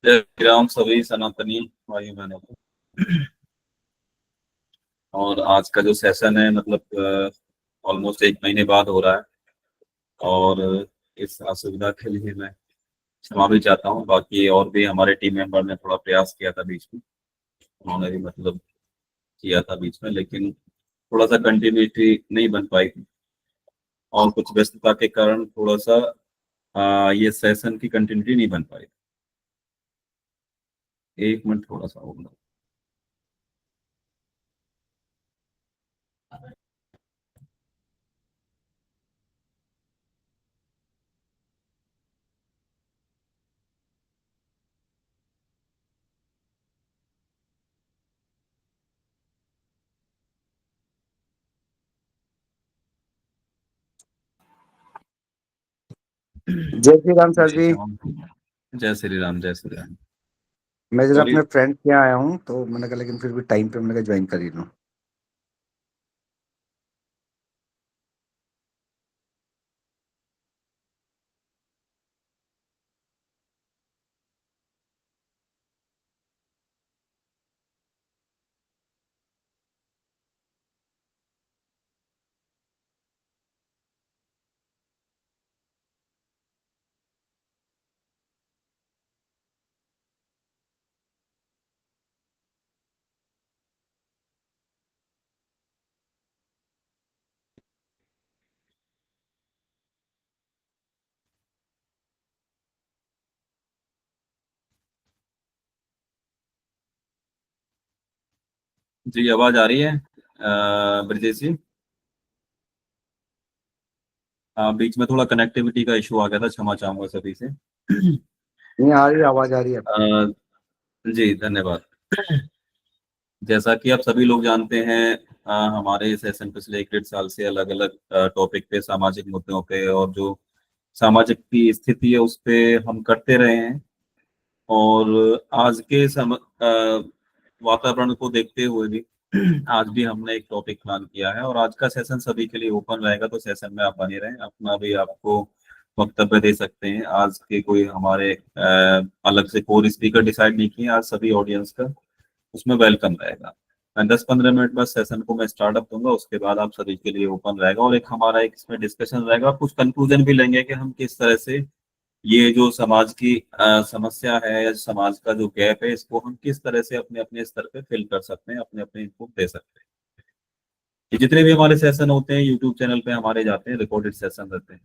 जय श्री राम सभी सनातनी भाई बहनों को। और आज का जो सेशन है मतलब ऑलमोस्ट एक महीने बाद हो रहा है और इस असुविधा के लिए मैं क्षमा भी चाहता हूँ। बाकी और भी हमारे टीम मेंबर ने थोड़ा प्रयास किया था बीच में, उन्होंने भी मतलब किया था बीच में, लेकिन थोड़ा सा कंटिन्यूटी नहीं बन पाई थी और कुछ व्यस्तता के कारण थोड़ा सा ये सेशन की कंटिन्यूटी नहीं बन पाई। एक मिनट थोड़ा सा होगा। जय श्री राम सर जी। जय श्री राम जय श्री राम। मैं जरा बोलिए। अपने फ्रेंड के यहाँ आया हूँ तो मैंने कहा लेकिन फिर भी टाइम पे मैंने कहा ज्वाइन कर ही लूँ। जी आवाज आ रही है ब्रजेश जी? बीच में थोड़ा कनेक्टिविटी का इशू आ गया था, क्षमा चाहूंगा सभी से। नहीं आ रही आवाज आ रही है। अ, जी धन्यवाद। जैसा कि आप सभी लोग जानते हैं, हमारे सेशन पिछले 1 डेढ़ साल से अलग अलग टॉपिक पे, सामाजिक मुद्दों पे और जो सामाजिक की स्थिति है उस पे हम करते रहे हैं। और आज के वातावरण को देखते हुए भी आज भी हमने एक टॉपिक प्लान किया है और आज का सेशन सभी के लिए ओपन रहेगा, तो सेशन में आप बने रहें, अपना भी आपको वक्तव्य दे सकते हैं। आज के कोई हमारे अलग से कोर स्पीकर डिसाइड नहीं किए, आज सभी ऑडियंस का उसमें वेलकम रहेगा। मैं 10-15 मिनट बाद सेशन को मैं स्टार्टअप दूंगा, उसके बाद आप सभी के लिए ओपन रहेगा और एक हमारा एक इसमें डिस्कशन रहेगा और कुछ कंक्लूजन भी लेंगे कि हम किस तरह से ये जो समाज की समस्या है या समाज का जो गैप है, इसको हम किस तरह से अपने अपने स्तर पे फिल कर सकते हैं, अपने अपने इनपुट दे सकते हैं। ये जितने भी हमारे सेशन होते हैं यूट्यूब चैनल पे हमारे जाते हैं, रिकॉर्डेड सेशन रहते हैं,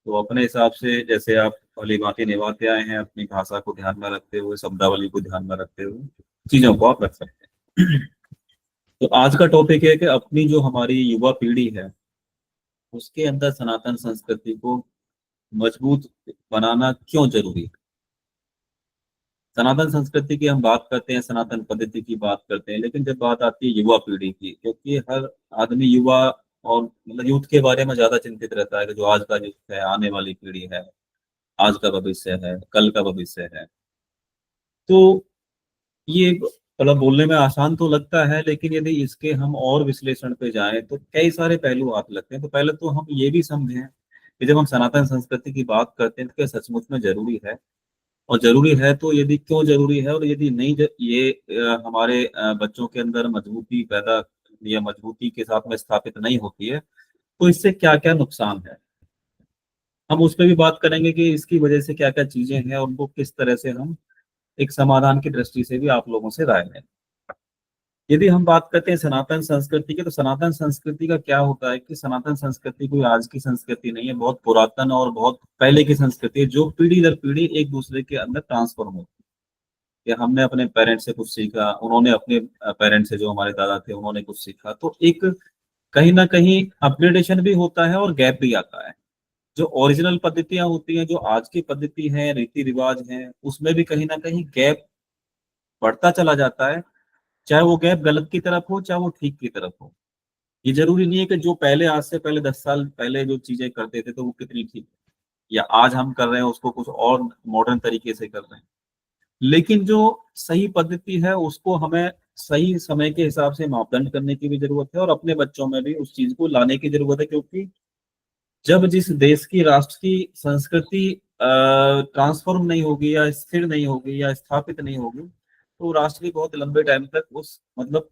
तो अपने हिसाब से जैसे आप भली भांति निभाते आए हैं, अपनी भाषा को ध्यान में रखते हुए, शब्दावली को ध्यान में रखते हुए चीजों को आप रख सकते हैं। तो आज का टॉपिक है कि अपनी जो हमारी युवा पीढ़ी है उसके अंदर सनातन संस्कृति को मजबूत बनाना क्यों जरूरी है। सनातन संस्कृति की हम बात करते हैं, सनातन पद्धति की बात करते हैं, लेकिन जब बात आती है युवा पीढ़ी की, क्योंकि हर आदमी युवा और मतलब यूथ के बारे में ज्यादा चिंतित रहता है कि जो आज का यूथ है, आने वाली पीढ़ी है, आज का भविष्य है, कल का भविष्य है। तो ये मतलब बोलने में आसान तो लगता है, लेकिन यदि इसके हम और विश्लेषण पे जाएं तो कई सारे पहलू आते लगते हैं। तो पहले तो हम ये भी समझें कि जब हम सनातन संस्कृति की बात करते हैं तो क्या सचमुच में जरूरी है, और जरूरी है तो यदि क्यों जरूरी है, और यदि नहीं ये हमारे बच्चों के अंदर मजबूती पैदा या मजबूती के साथ में स्थापित नहीं होती है तो इससे क्या क्या नुकसान है, हम उस पर भी बात करेंगे कि इसकी वजह से क्या क्या चीजें हैं और उनको किस तरह से हम एक समाधान की दृष्टि से भी आप लोगों से राय लें। यदि हम बात करते हैं सनातन संस्कृति की, तो सनातन संस्कृति का क्या होता है कि सनातन संस्कृति कोई आज की संस्कृति नहीं है, बहुत पुरातन और बहुत पहले की संस्कृति है, जो पीढ़ी दर पीढ़ी एक दूसरे के अंदर ट्रांसफॉर्म होती है। कि हमने अपने पेरेंट्स से कुछ सीखा, उन्होंने अपने पेरेंट्स से, जो हमारे दादा थे, उन्होंने कुछ सीखा, तो एक कहीं ना कहीं अपग्रेडेशन भी होता है और गैप भी आता है। जो ओरिजिनल पद्धतियां होती हैं, जो आज की पद्धति है, रीति रिवाज हैं, उसमें भी कहीं ना कहीं गैप बढ़ता चला जाता है, चाहे वो गैप गलत की तरफ हो चाहे वो ठीक की तरफ हो। ये जरूरी नहीं है कि जो पहले, आज से पहले 10 साल पहले जो चीजें करते थे तो वो कितनी ठीक है, या आज हम कर रहे हैं उसको कुछ और मॉडर्न तरीके से कर रहे हैं, लेकिन जो सही पद्धति है उसको हमें सही समय के हिसाब से मापदंड करने की भी जरूरत है और अपने बच्चों में भी उस चीज को लाने की जरूरत है। क्योंकि जब जिस देश की राष्ट्र की संस्कृति ट्रांसफॉर्म नहीं होगी या स्थिर नहीं होगी या स्थापित नहीं होगी, तो राष्ट्र भी बहुत लंबे टाइम तक उस मतलब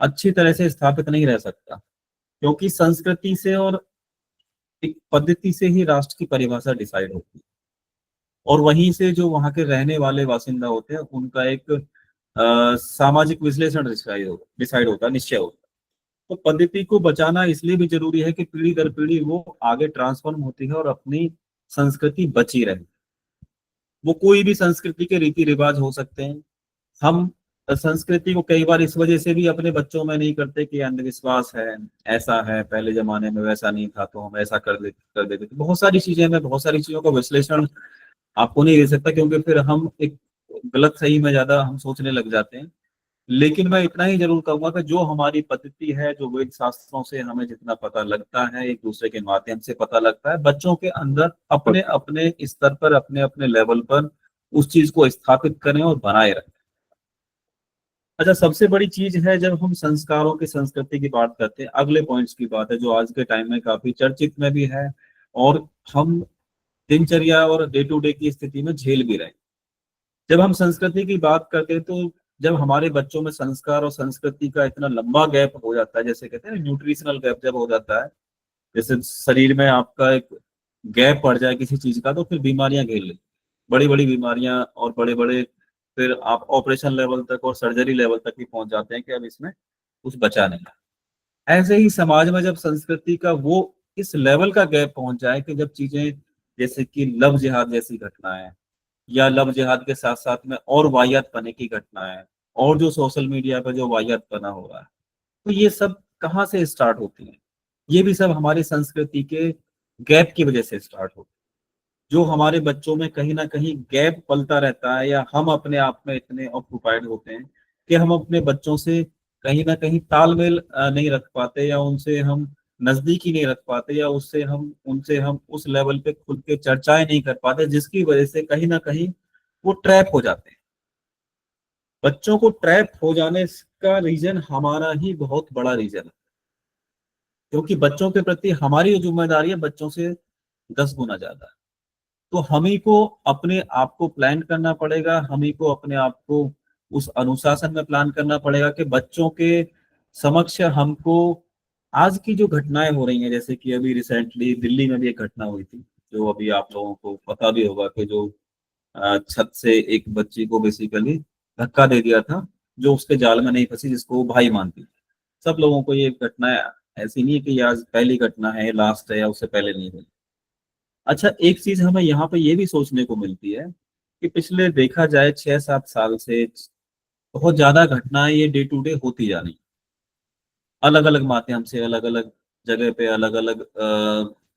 अच्छी तरह से स्थापित नहीं रह सकता। क्योंकि संस्कृति से और एक पद्धति से ही राष्ट्र की परिभाषा डिसाइड होती है, और वहीं से जो वहां के रहने वाले बासिंदा होते हैं उनका एक सामाजिक विश्लेषण डिसाइड होता है, निश्चय होता है। तो पद्धति को बचाना इसलिए भी जरूरी है कि पीढ़ी दर पीढ़ी वो आगे ट्रांसफॉर्म होती है और अपनी संस्कृति बची रहे। वो कोई भी संस्कृति के रीति रिवाज हो सकते हैं। हम संस्कृति को कई बार इस वजह से भी अपने बच्चों में नहीं करते कि अंधविश्वास है, ऐसा है, पहले जमाने में वैसा नहीं था तो हम ऐसा कर देते थे। बहुत सारी चीजें में बहुत सारी चीजों का विश्लेषण आपको नहीं दे सकता, क्योंकि फिर हम एक गलत सही में ज्यादा हम सोचने लग जाते हैं। लेकिन मैं इतना ही जरूर कहूंगा कि जो हमारी पद्धति है, जो वेद शास्त्रों से हमें जितना पता लगता है, एक दूसरे के माध्यम से पता लगता है, बच्चों के अंदर अपने अपने स्तर पर, अपने अपने लेवल पर उस चीज को स्थापित करें और बनाए रखें। अच्छा, सबसे बड़ी चीज है जब हम संस्कारों की संस्कृति की बात करते हैं, अगले पॉइंट्स की बात है जो आज के टाइम में काफी चर्चित में भी है और हम दिनचर्या और डे टू डे की स्थिति में झेल भी रहे हैं। जब हम संस्कृति की बात करते हैं तो जब हमारे बच्चों में संस्कार और संस्कृति का इतना लंबा गैप हो जाता है, जैसे कहते हैं न्यूट्रिशनल गैप जब हो जाता है, जैसे शरीर में आपका एक गैप पड़ जाए किसी चीज का, तो फिर बीमारियां घेर ले, बड़ी बड़ी बीमारियां, और बड़े बड़े फिर आप ऑपरेशन लेवल तक और सर्जरी लेवल तक भी पहुंच जाते हैं कि अब इसमें कुछ बचा नहीं। ऐसे ही समाज में जब संस्कृति का वो इस लेवल का गैप पहुंच जाए कि जब चीजें जैसे कि लव जिहाद जैसी घटनाएं, या लव जिहाद के साथ साथ में और वाहियात पने की घटनाएं, और जो सोशल मीडिया पर जो वाहियात पना हो रहा है, तो ये सब कहाँ से स्टार्ट होती है? ये भी सब हमारी संस्कृति के गैप की वजह से स्टार्ट होती है। जो हमारे बच्चों में कहीं ना कहीं गैप पलता रहता है, या हम अपने आप में इतने ऑक्युपाइड होते हैं कि हम अपने बच्चों से कहीं ना कहीं तालमेल नहीं रख पाते, या उनसे हम नजदीकी नहीं रख पाते, या उससे हम उनसे हम उस लेवल पे खुल के चर्चाएं नहीं कर पाते, जिसकी वजह से कहीं ना कहीं वो ट्रैप हो जाते हैं। बच्चों को ट्रैप हो जाने का रीजन हमारा ही बहुत बड़ा रीजन है, क्योंकि बच्चों के प्रति हमारी जो जिम्मेदारी है बच्चों से 10 गुना ज्यादा है। तो हम ही को अपने आप को प्लान करना पड़ेगा, हम ही को अपने आप को उस अनुशासन में प्लान करना पड़ेगा कि बच्चों के समक्ष हमको आज की जो घटनाएं हो रही हैं, जैसे कि अभी रिसेंटली दिल्ली में भी एक घटना हुई थी, जो अभी आप लोगों को पता भी होगा कि जो छत से एक बच्ची को बेसिकली धक्का दे दिया था, जो उसके जाल में नहीं फंसी, जिसको वो भाई मानती थी। सब लोगों को ये घटना ऐसी नहीं है कि ये आज पहली घटना है, लास्ट है, या उससे पहले नहीं हुई। अच्छा, एक चीज हमें यहाँ पे ये भी सोचने को मिलती है कि पिछले देखा जाए 6-7 साल से बहुत ज्यादा घटनाएं ये डे टू डे होती जा रही, अलग अलग माध्यम से, अलग अलग जगह पे, अलग अलग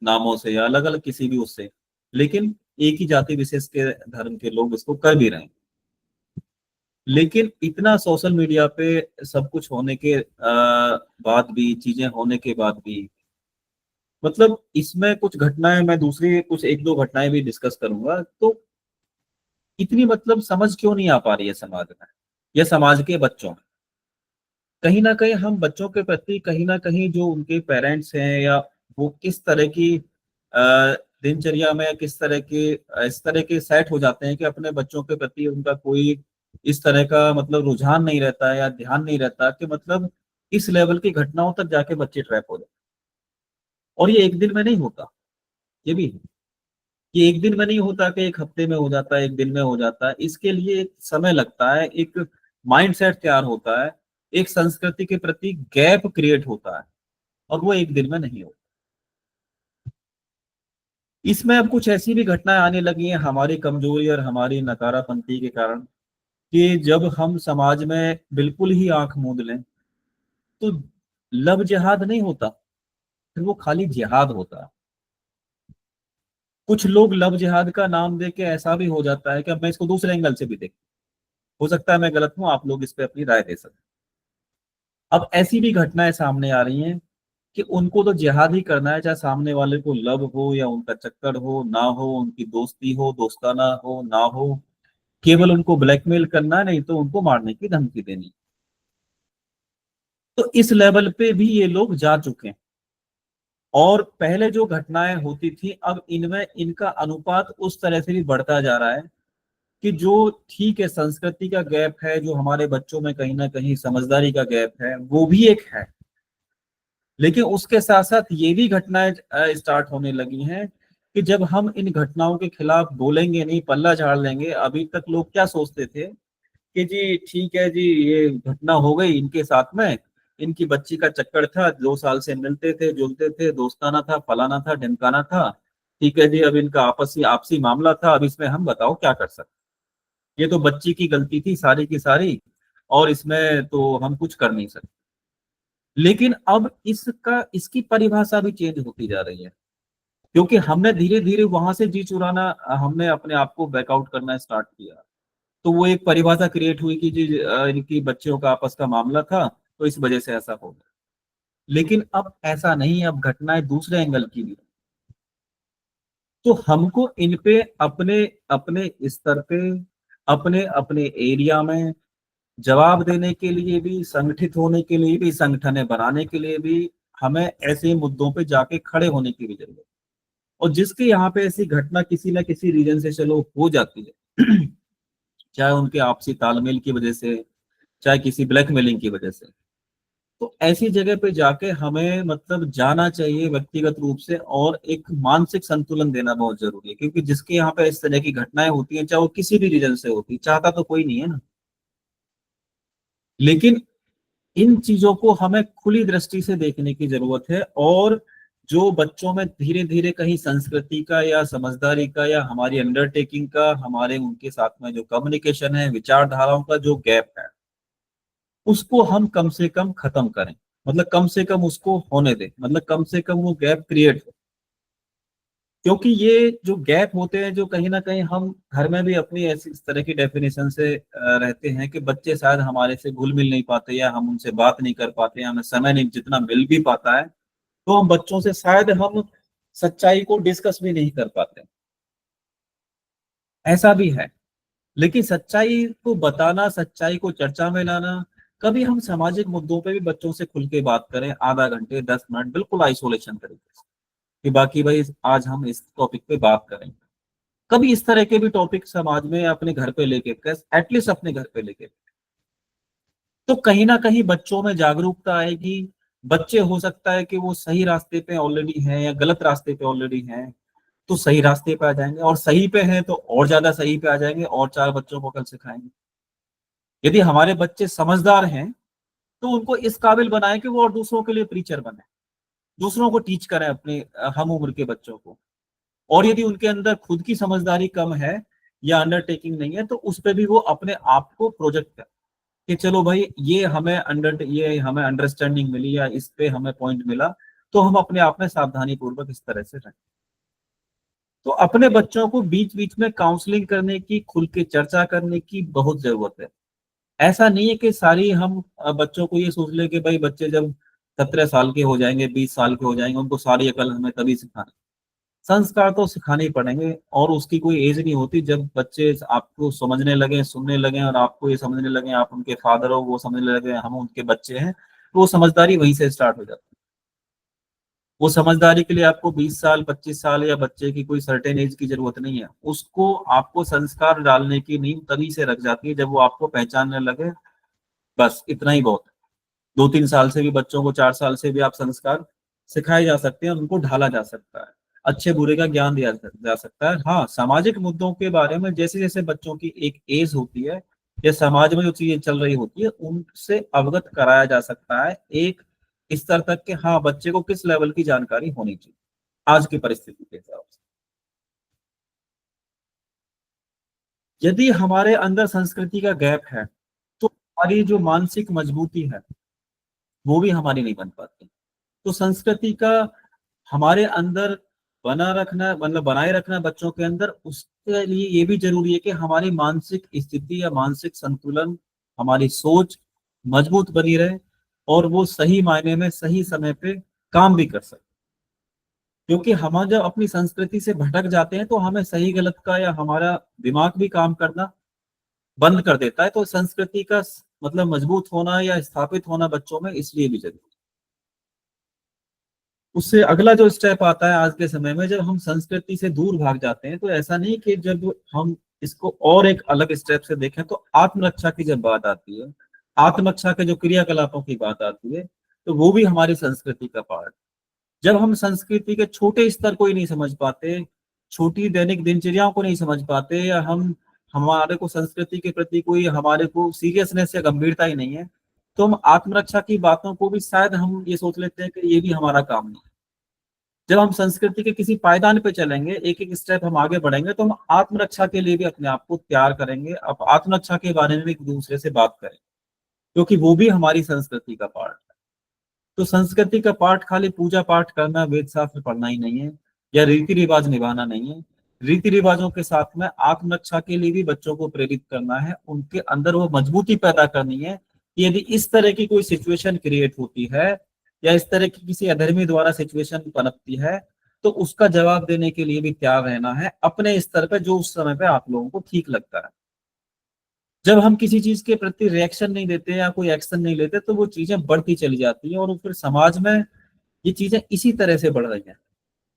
नामों से, या अलग अलग किसी भी उससे, लेकिन एक ही जाति विशेष के धर्म के लोग इसको कर भी रहे हैं। लेकिन इतना सोशल मीडिया पे सब कुछ होने के बाद भी, चीजें होने के बाद भी, मतलब इसमें कुछ घटनाएं, मैं दूसरी कुछ एक दो घटनाएं भी डिस्कस करूंगा, तो इतनी मतलब समझ क्यों नहीं आ पा रही है समाज में या समाज के बच्चों में? कहीं ना कहीं हम बच्चों के प्रति कहीं ना कहीं जो उनके पेरेंट्स हैं, या वो किस तरह की दिनचर्या में किस तरह के इस तरह के सेट हो जाते हैं कि अपने बच्चों के प्रति उनका कोई इस तरह का मतलब रुझान नहीं रहता है, या ध्यान नहीं रहता, कि मतलब इस लेवल की घटनाओं तक जाके बच्चे ट्रैप हो जाते हैं। और ये एक दिन में नहीं होता, ये भी है। ये एक दिन में नहीं होता कि एक हफ्ते में हो जाता है, एक दिन में हो जाता है, इसके लिए एक समय लगता है, एक माइंडसेट तैयार होता है, एक संस्कृति के प्रति गैप क्रिएट होता है, और वो एक दिन में नहीं होता। इसमें अब कुछ ऐसी भी घटनाएं आने लगी हैं हमारी कमजोरी और हमारी नकारापंथी के कारण, कि जब हम समाज में बिल्कुल ही आंख मूंद लें तो लव जिहाद नहीं होता, फिर वो खाली जिहाद होता है। कुछ लोग लव जिहाद का नाम दे के ऐसा भी हो जाता है कि अब मैं इसको दूसरे एंगल से भी देख, हो सकता है मैं गलत हूं, आप लोग इस पे अपनी राय दे सकते हैं। अब ऐसी भी घटनाएं सामने आ रही हैं कि उनको तो जिहाद ही करना है, चाहे सामने वाले को लव हो या उनका चक्कर हो ना हो, उनकी दोस्ती हो, दोस्ताना हो ना हो, केवल उनको ब्लैकमेल करना है, नहीं तो उनको मारने की धमकी देनी। तो इस लेवल पे भी ये लोग जा चुके हैं। और पहले जो घटनाएं होती थी अब इनमें इनका अनुपात उस तरह से भी बढ़ता जा रहा है कि जो ठीक है संस्कृति का गैप है, जो हमारे बच्चों में कहीं ना कहीं समझदारी का गैप है वो भी एक है, लेकिन उसके साथ साथ ये भी घटनाएं स्टार्ट होने लगी हैं कि जब हम इन घटनाओं के खिलाफ बोलेंगे नहीं, पल्ला झाड़ लेंगे। अभी तक लोग क्या सोचते थे कि जी ठीक है जी, ये घटना हो गई इनके साथ में, इनकी बच्ची का चक्कर था, 2 साल से मिलते थे जुलते थे, दोस्ताना था, फलाना था, ढिमकाना था, ठीक है जी, अब इनका आपसी आपसी मामला था, अब इसमें हम बताओ क्या कर सकते, ये तो बच्ची की गलती थी सारी की सारी, और इसमें तो हम कुछ कर नहीं सकते। लेकिन अब इसकी परिभाषा भी चेंज होती जा रही है, क्योंकि हमने धीरे धीरे वहां से जी चुराना, हमने अपने आप को बैकआउट करना स्टार्ट किया। तो वो एक परिभाषा क्रिएट हुई कि जी इनकी बच्चियों का आपस का मामला था तो इस वजह से ऐसा हो गया। लेकिन अब ऐसा नहीं, अब घटनाएं दूसरे एंगल की भी। तो हमको इन पे अपने अपने स्तर पे, अपने अपने एरिया में जवाब देने के लिए भी, संगठित होने के लिए भी, संगठनें बनाने के लिए भी हमें ऐसे मुद्दों पे जाके खड़े होने की भी जरूरत है। और जिसके यहाँ पे ऐसी घटना किसी ना किसी रीजन से चलो हो जाती है चाहे उनके आपसी तालमेल की वजह से, चाहे किसी ब्लैकमेलिंग की वजह से, तो ऐसी जगह पे जाके हमें मतलब जाना चाहिए व्यक्तिगत रूप से, और एक मानसिक संतुलन देना बहुत जरूरी है, क्योंकि जिसके यहाँ पे इस तरह की घटनाएं होती हैं चाहे वो किसी भी रीजन से होती है, चाहता तो कोई नहीं है ना। लेकिन इन चीजों को हमें खुली दृष्टि से देखने की जरूरत है, और जो बच्चों में धीरे धीरे कहीं संस्कृति का या समझदारी का या हमारी अंडरटेकिंग का, हमारे उनके साथ में जो कम्युनिकेशन है, विचारधाराओं का जो गैप है, उसको हम कम से कम खत्म करें। मतलब कम से कम उसको होने दें, मतलब कम से कम वो गैप क्रिएट हो। क्योंकि ये जो गैप होते हैं, जो कहीं ना कहीं हम घर में भी अपनी ऐसी इस तरह की डेफिनेशन से रहते हैं कि बच्चे शायद हमारे से घुल मिल नहीं पाते, या हम उनसे बात नहीं कर पाते, हमें समय नहीं जितना मिल भी पाता है, तो हम बच्चों से शायद हम सच्चाई को डिस्कस भी नहीं कर पाते। ऐसा भी है। लेकिन सच्चाई को बताना, सच्चाई को चर्चा में लाना, कभी हम सामाजिक मुद्दों पे भी बच्चों से खुल के बात करें, आधा घंटे 10 मिनट बिल्कुल आइसोलेशन तरीके से, कि बाकी भाई आज हम इस टॉपिक पे बात करें। कभी इस तरह के भी टॉपिक समाज में अपने घर पे लेके, एटलीस्ट अपने घर पे लेके, तो कहीं ना कहीं बच्चों में जागरूकता आएगी। बच्चे हो सकता है कि वो सही रास्ते पे ऑलरेडी हैं या गलत रास्ते पे ऑलरेडी हैं, तो सही रास्ते पे आ जाएंगे, और सही पे हैं तो और ज्यादा सही पे आ जाएंगे, और 4 बच्चों को कल सिखाएंगे। यदि हमारे बच्चे समझदार हैं तो उनको इस काबिल बनाएं कि वो और दूसरों के लिए प्रीचर बने, दूसरों को टीच करें अपने हम उम्र के बच्चों को। और यदि उनके अंदर खुद की समझदारी कम है या अंडरटेकिंग नहीं है, तो उस पर भी वो अपने आप को प्रोजेक्ट करें कि चलो भाई ये हमें अंडरस्टैंडिंग मिली या इस पे हमें पॉइंट मिला, तो हम अपने आप में सावधानी पूर्वक इस तरह से रहें। तो अपने बच्चों को बीच बीच में काउंसलिंग करने की, खुल के चर्चा करने की बहुत जरूरत है। ऐसा नहीं है कि सारी हम बच्चों को ये सोच ले कि भाई बच्चे जब 17 साल के हो जाएंगे, 20 साल के हो जाएंगे, उनको सारी अकल हमें तभी सिखाना। संस्कार तो सिखाने ही पड़ेंगे, और उसकी कोई एज नहीं होती। जब बच्चे आपको समझने लगे, सुनने लगे, और आपको ये समझने लगे आप उनके फादर हो, वो समझने लगे हम उनके बच्चे हैं, तो वो समझदारी वहीं से स्टार्ट हो जाती है। वो समझदारी के लिए आपको 20 साल, 25 साल या बच्चे की कोई सर्टेन एज की जरूरत नहीं है। उसको आपको संस्कार डालने की नींव तभी से रख जाती है जब वो आपको पहचानने लगे। बस इतना ही बहुत है। 2-3 साल से भी बच्चों को, 4 साल से भी आप संस्कार सिखाए जा सकते हैं, उनको ढाला जा सकता है, अच्छे बुरे का ज्ञान दिया जा सकता है। हाँ, सामाजिक मुद्दों के बारे में जैसे जैसे बच्चों की एक एज होती है, या समाज में जो चीजें चल रही होती है उनसे अवगत कराया जा सकता है, एक स्तर तक के हाँ बच्चे को किस लेवल की जानकारी होनी चाहिए आज की परिस्थिति के हिसाब से। यदि हमारे अंदर संस्कृति का गैप है, तो हमारी जो मानसिक मजबूती है वो भी हमारी नहीं बन पाती। तो संस्कृति का हमारे अंदर बना रखना, मतलब बनाए रखना बच्चों के अंदर, उसके लिए ये भी जरूरी है कि हमारी मानसिक स्थिति या मानसिक संतुलन, हमारी सोच मजबूत बनी रहे, और वो सही मायने में सही समय पे काम भी कर सके। क्योंकि हम जब अपनी संस्कृति से भटक जाते हैं तो हमें सही गलत का, या हमारा दिमाग भी काम करना बंद कर देता है। तो संस्कृति का मतलब मजबूत होना या स्थापित होना बच्चों में इसलिए भी जरूरी उससे अगला जो स्टेप आता है आज के समय में, जब हम संस्कृति से दूर भाग जाते हैं, तो ऐसा नहीं कि जब हम इसको और एक अलग स्टेप से देखें, तो आत्मरक्षा की जब बात आती है, आत्मरक्षा के जो क्रियाकलापों की बात आती है, तो वो भी हमारी संस्कृति का पार्ट। जब हम संस्कृति के छोटे स्तर को ही नहीं समझ पाते, छोटी दैनिक दिनचर्याओं को नहीं समझ पाते, या हम हमारे को संस्कृति के प्रति कोई हमारे को सीरियसनेस या गंभीरता ही नहीं है, तो हम आत्मरक्षा की बातों को भी शायद हम ये सोच लेते हैं कि ये भी हमारा काम नहीं है। जब हम संस्कृति के किसी पायदान पे चलेंगे, एक एक स्टेप हम आगे बढ़ेंगे, तो हम आत्मरक्षा के लिए भी अपने आप को तैयार करेंगे, अब आत्मरक्षा के बारे में भी एक दूसरे से बात करें, क्योंकि वो भी हमारी संस्कृति का पार्ट है। तो संस्कृति का पाठ खाली पूजा पाठ करना, वेद शास्त्र पढ़ना ही नहीं है, या रीति रिवाज निभाना नहीं है। रीति रिवाजों के साथ में आत्मरक्षा के लिए भी बच्चों को प्रेरित करना है, उनके अंदर वो मजबूती पैदा करनी है कि यदि इस तरह की कोई सिचुएशन क्रिएट होती है, या इस तरह की किसी अधर्मी द्वारा सिचुएशन पनपती है, तो उसका जवाब देने के लिए भी तैयार रहना है अपने स्तर पे, जो उस समय पे आप लोगों को ठीक लगता है। जब हम किसी चीज के प्रति रिएक्शन नहीं देते या कोई एक्शन नहीं लेते, तो वो चीजें बढ़ती चली जाती हैं, और फिर समाज में ये चीजें इसी तरह से बढ़ रही हैं,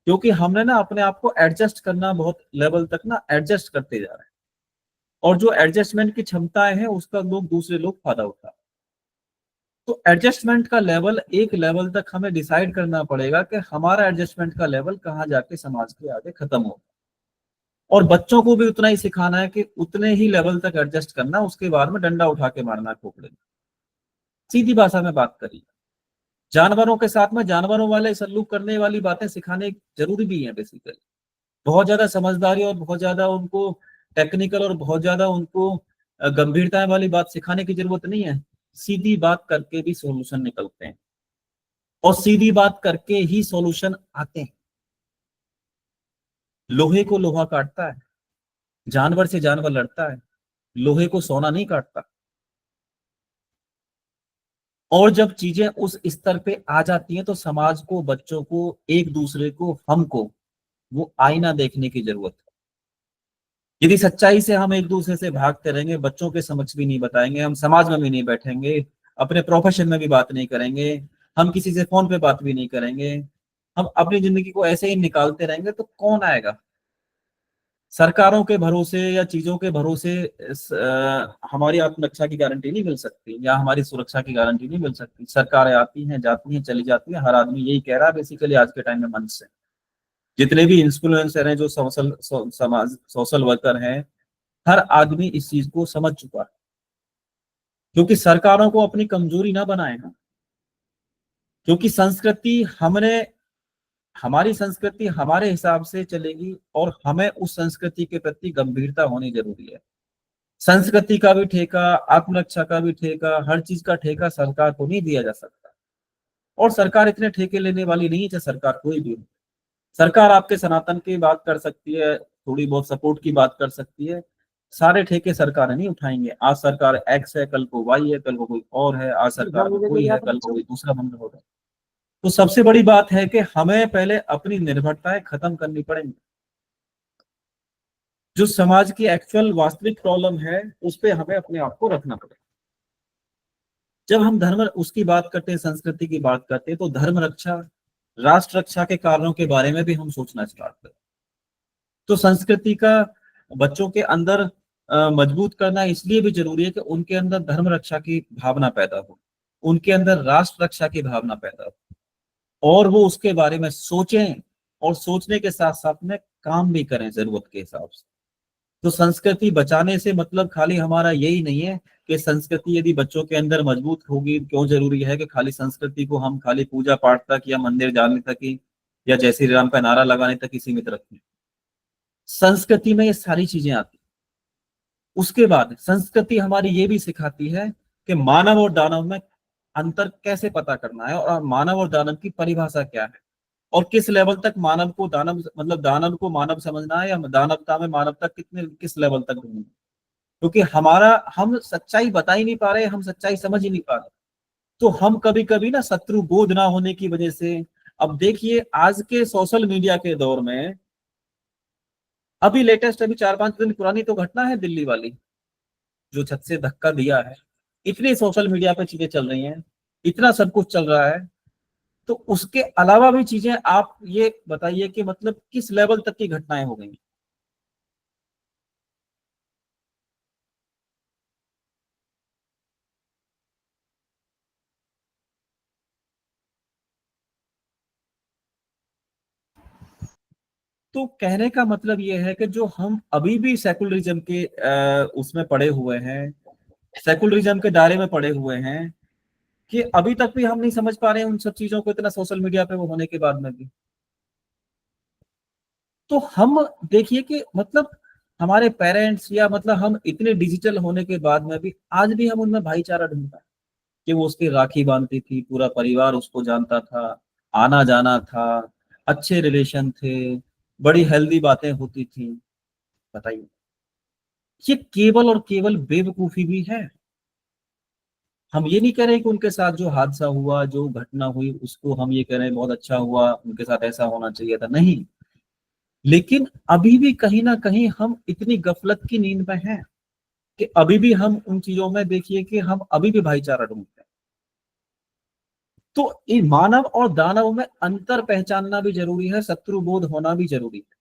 क्योंकि हमने ना अपने आप को एडजस्ट करना बहुत लेवल तक ना एडजस्ट करते जा रहे हैं, और जो एडजस्टमेंट की क्षमताएं हैं उसका दूसरे लोग फायदा उठा। तो एडजस्टमेंट का लेवल, एक लेवल तक हमें डिसाइड करना पड़ेगा कि हमारा एडजस्टमेंट का लेवल कहाँ जाके समाज के आगे खत्म हो, और बच्चों को भी उतना ही सिखाना है कि उतने ही लेवल तक एडजस्ट करना, उसके बाद में डंडा उठा के मारना खोपड़े। सीधी भाषा में बात करिए, जानवरों के साथ में जानवरों वाले सलूक करने वाली बातें सिखाने जरूरी भी है बेसिकली। बहुत ज्यादा समझदारी और बहुत ज्यादा उनको टेक्निकल और बहुत ज्यादा उनको गंभीरता वाली बात सिखाने की जरूरत नहीं है। सीधी बात करके भी सॉल्यूशन निकलते हैं, और सीधी बात करके ही सॉल्यूशन आते हैं। लोहे को लोहा काटता है, जानवर से जानवर लड़ता है, लोहे को सोना नहीं काटता। और जब चीजें उस स्तर पे आ जाती हैं, तो समाज को, बच्चों को, एक दूसरे को, हमको वो आईना देखने की जरूरत है। यदि सच्चाई से हम एक दूसरे से भागते रहेंगे, बच्चों के समक्ष भी नहीं बताएंगे, हम समाज में भी नहीं बैठेंगे, अपने प्रोफेशन में भी बात नहीं करेंगे, हम किसी से फोन पे बात भी नहीं करेंगे, हम अपनी जिंदगी को ऐसे ही निकालते रहेंगे, तो कौन आएगा? सरकारों के भरोसे या चीजों के भरोसे हमारी आत्मरक्षा की गारंटी नहीं मिल सकती, या हमारी सुरक्षा की गारंटी नहीं मिल सकती। सरकारें आती हैं, जाती हैं, चली जाती हैं, हर आदमी यही कह रहा है बेसिकली आज के टाइम में मंच से। जितने भी इन्फ्लुएंसर हैं, जो समाज सोशल वर्कर हैं, हर आदमी इस चीज को समझ चुका है, क्योंकि सरकारों को अपनी कमजोरी ना बनाए ना, क्योंकि संस्कृति हमने, हमारी संस्कृति हमारे हिसाब से चलेगी, और हमें उस संस्कृति के प्रति गंभीरता होनी जरूरी है। संस्कृति का भी ठेका, आत्मरक्षा का भी ठेका, हर चीज का ठेका सरकार को नहीं दिया जा सकता, और सरकार इतने ठेके लेने वाली नहीं है, चाहे सरकार कोई भी हो। सरकार आपके सनातन की बात कर सकती है, थोड़ी बहुत सपोर्ट की बात कर सकती है, सारे ठेके सरकार नहीं उठाएंगे। आज सरकार एक्स है, कल को वाई है, कल को कोई और है, आज सरकार में कोई है, कल को कोई दूसरा बंदा होगा। तो सबसे बड़ी बात है कि हमें पहले अपनी निर्भरताएं खत्म करनी पड़ेंगी। जो समाज की एक्चुअल वास्तविक प्रॉब्लम है, उस पर हमें अपने आप को रखना पड़ेगा। जब हम धर्म उसकी बात करते हैं, संस्कृति की बात करते हैं, तो धर्म रक्षा, राष्ट्र रक्षा के कारणों के बारे में भी हम सोचना स्टार्ट करें। तो संस्कृति का बच्चों के अंदर मजबूत करना इसलिए भी जरूरी है कि उनके अंदर धर्म रक्षा की भावना पैदा हो, उनके अंदर राष्ट्र रक्षा की भावना पैदा हो, और वो उसके बारे में सोचें, और सोचने के साथ साथ में काम भी करें जरूरत के हिसाब से। तो संस्कृति बचाने से मतलब खाली हमारा यही नहीं है कि संस्कृति यदि बच्चों के अंदर मजबूत होगी, क्यों जरूरी है कि खाली संस्कृति को हम खाली पूजा पाठ तक या मंदिर जाने तक ही, या जय श्री राम का नारा लगाने तक ही सीमित रखें। संस्कृति में ये सारी चीजें आती। उसके बाद संस्कृति हमारी ये भी सिखाती है कि मानव और दानव में अंतर कैसे पता करना है, और मानव और दानव की परिभाषा क्या है, और किस लेवल तक मानव को दानव, मतलब दानव को मानव समझना है, या दानवता में मानवता किस लेवल तक ढूंढना है। क्योंकि हम सच्चाई बता ही नहीं पा रहे, हम सच्चाई समझ ही नहीं पा रहे, तो हम कभी कभी ना शत्रु बोध ना होने की वजह से। अब देखिए आज के सोशल मीडिया के दौर में, अभी लेटेस्ट, अभी 4-5 दिन पुरानी तो घटना है दिल्ली वाली, जो छत से धक्का दिया है। इतनी सोशल मीडिया पे चीजें चल रही हैं, इतना सब कुछ चल रहा है, तो उसके अलावा भी चीजें आप ये बताइए कि मतलब किस लेवल तक की घटनाएं हो गई। तो कहने का मतलब ये है कि जो हम अभी भी सेकुलरिज्म के उसमें पड़े हुए हैं, सेकुलरिज्म के दायरे में पड़े हुए हैं, कि अभी तक भी हम नहीं समझ पा रहे हैं उन सब चीजों को, इतना सोशल मीडिया पे वो होने के बाद में भी। तो हम देखिए कि मतलब हमारे पेरेंट्स या मतलब हम इतने डिजिटल होने के बाद में भी आज भी हम उनमें भाईचारा ढूंढते हैं, कि वो उसकी राखी बांधती थी, पूरा परिवार उसको जानता था, आना जाना था, अच्छे रिलेशन थे, बड़ी हेल्दी बातें होती थी। बताइए, ये केवल और केवल बेवकूफी भी है। हम ये नहीं कह रहे कि उनके साथ जो हादसा हुआ, जो घटना हुई, उसको हम ये कह रहे हैं बहुत अच्छा हुआ, उनके साथ ऐसा होना चाहिए था, नहीं। लेकिन अभी भी कहीं ना कहीं हम इतनी गफलत की नींद में हैं कि अभी भी हम उन चीजों में देखिए कि हम अभी भी भाईचारा ढूंढते हैं। तो इन मानव और दानव में अंतर पहचानना भी जरूरी है, शत्रु बोध होना भी जरूरी है।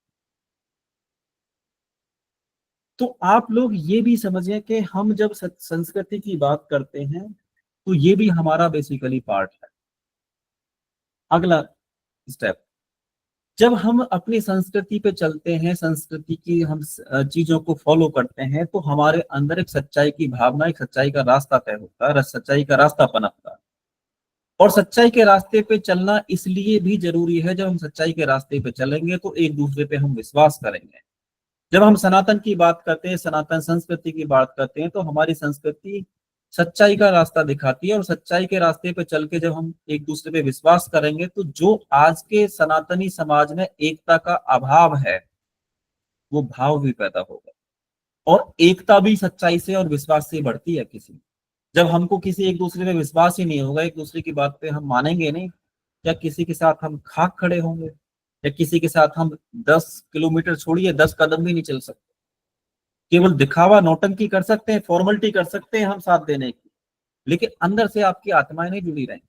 तो आप लोग ये भी समझिए कि हम जब संस्कृति की बात करते हैं तो ये भी हमारा बेसिकली पार्ट है। अगला स्टेप, जब हम अपनी संस्कृति पे चलते हैं, संस्कृति की हम चीजों को फॉलो करते हैं, तो हमारे अंदर एक सच्चाई की भावना, एक सच्चाई का रास्ता तय होता है, सच्चाई का रास्ता पनपता है। और सच्चाई के रास्ते पे चलना इसलिए भी जरूरी है, जब हम सच्चाई के रास्ते पे चलेंगे तो एक दूसरे पे हम विश्वास करेंगे। जब हम सनातन की बात करते हैं, सनातन संस्कृति की बात करते हैं, तो हमारी संस्कृति सच्चाई का रास्ता दिखाती है, और सच्चाई के रास्ते पे चल के जब हम एक दूसरे पे विश्वास करेंगे, तो जो आज के सनातनी समाज में एकता का अभाव है, वो भाव भी पैदा होगा। और एकता भी सच्चाई से और विश्वास से बढ़ती है। किसी जब हमको किसी एक दूसरे पे विश्वास ही नहीं होगा, एक दूसरे की बात पे हम मानेंगे नहीं, या किसी के साथ हम खाक खड़े होंगे, या किसी के साथ हम 10 किलोमीटर छोड़िए 10 कदम भी नहीं चल सकते। केवल दिखावा, नौटंकी कर सकते हैं, फॉर्मेलिटी कर सकते हैं हम साथ देने की, लेकिन अंदर से आपकी आत्माएं नहीं जुड़ी रहें।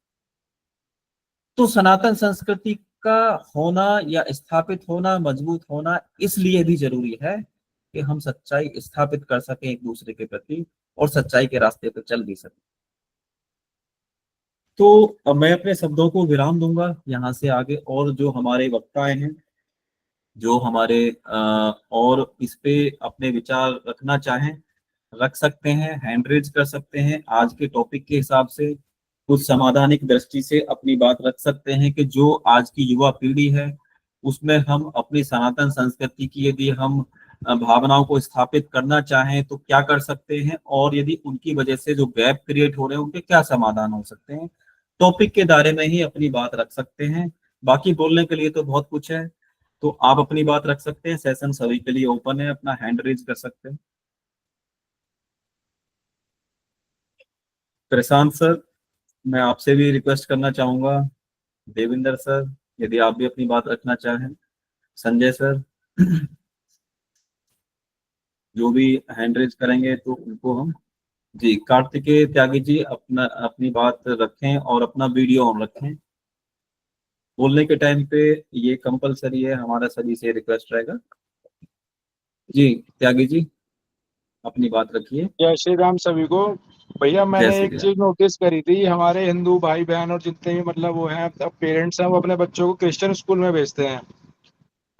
तो सनातन संस्कृति का होना या स्थापित होना, मजबूत होना इसलिए भी जरूरी है कि हम सच्चाई स्थापित कर सकें एक दूसरे के प्रति, और सच्चाई के रास्ते पर चल भी सकें। तो अब मैं अपने शब्दों को विराम दूंगा यहाँ से आगे, और जो हमारे वक्ताएं हैं, जो हमारे और इस पे अपने विचार रखना चाहें, रख सकते हैं, हैंड रेज कर सकते हैं, आज के टॉपिक के हिसाब से कुछ समाधानिक दृष्टि से अपनी बात रख सकते हैं, कि जो आज की युवा पीढ़ी है उसमें हम अपनी सनातन संस्कृति की यदि हम भावनाओं को स्थापित करना चाहें तो क्या कर सकते हैं, और यदि उनकी वजह से जो गैप क्रिएट हो रहे हैं उनके क्या समाधान हो सकते हैं। टॉपिक के दायरे में ही अपनी बात रख सकते हैं। बाकी बोलने के लिए तो बहुत कुछ है। तो आप अपनी बात रख सकते हैं, सेशन सभी के लिए ओपन है, अपना हैंड रेज कर सकते हैं। प्रशांत सर, मैं आपसे भी रिक्वेस्ट करना चाहूंगा। देविंदर सर, यदि आप भी अपनी बात रखना चाहें। संजय सर, जो भी हैंड रेज करेंगे तो उनको हम। जी, कार्तिकेय त्यागी जी, अपना अपनी बात रखें और अपना वीडियो ऑन रखें। बोलने के टाइम पे ये कंपलसरी है, हमारा सभी से रिक्वेस्ट रहेगा। जी, त्यागी जी, अपनी बात रखिए। जय श्री राम सभी को। भैया जय मैंने एक श्री राम। चीज नोटिस करी थी, हमारे हिंदू भाई बहन और जितने भी मतलब वो हैं पेरेंट्स हैं, वो अपने बच्चों को क्रिश्चियन स्कूल में भेजते हैं।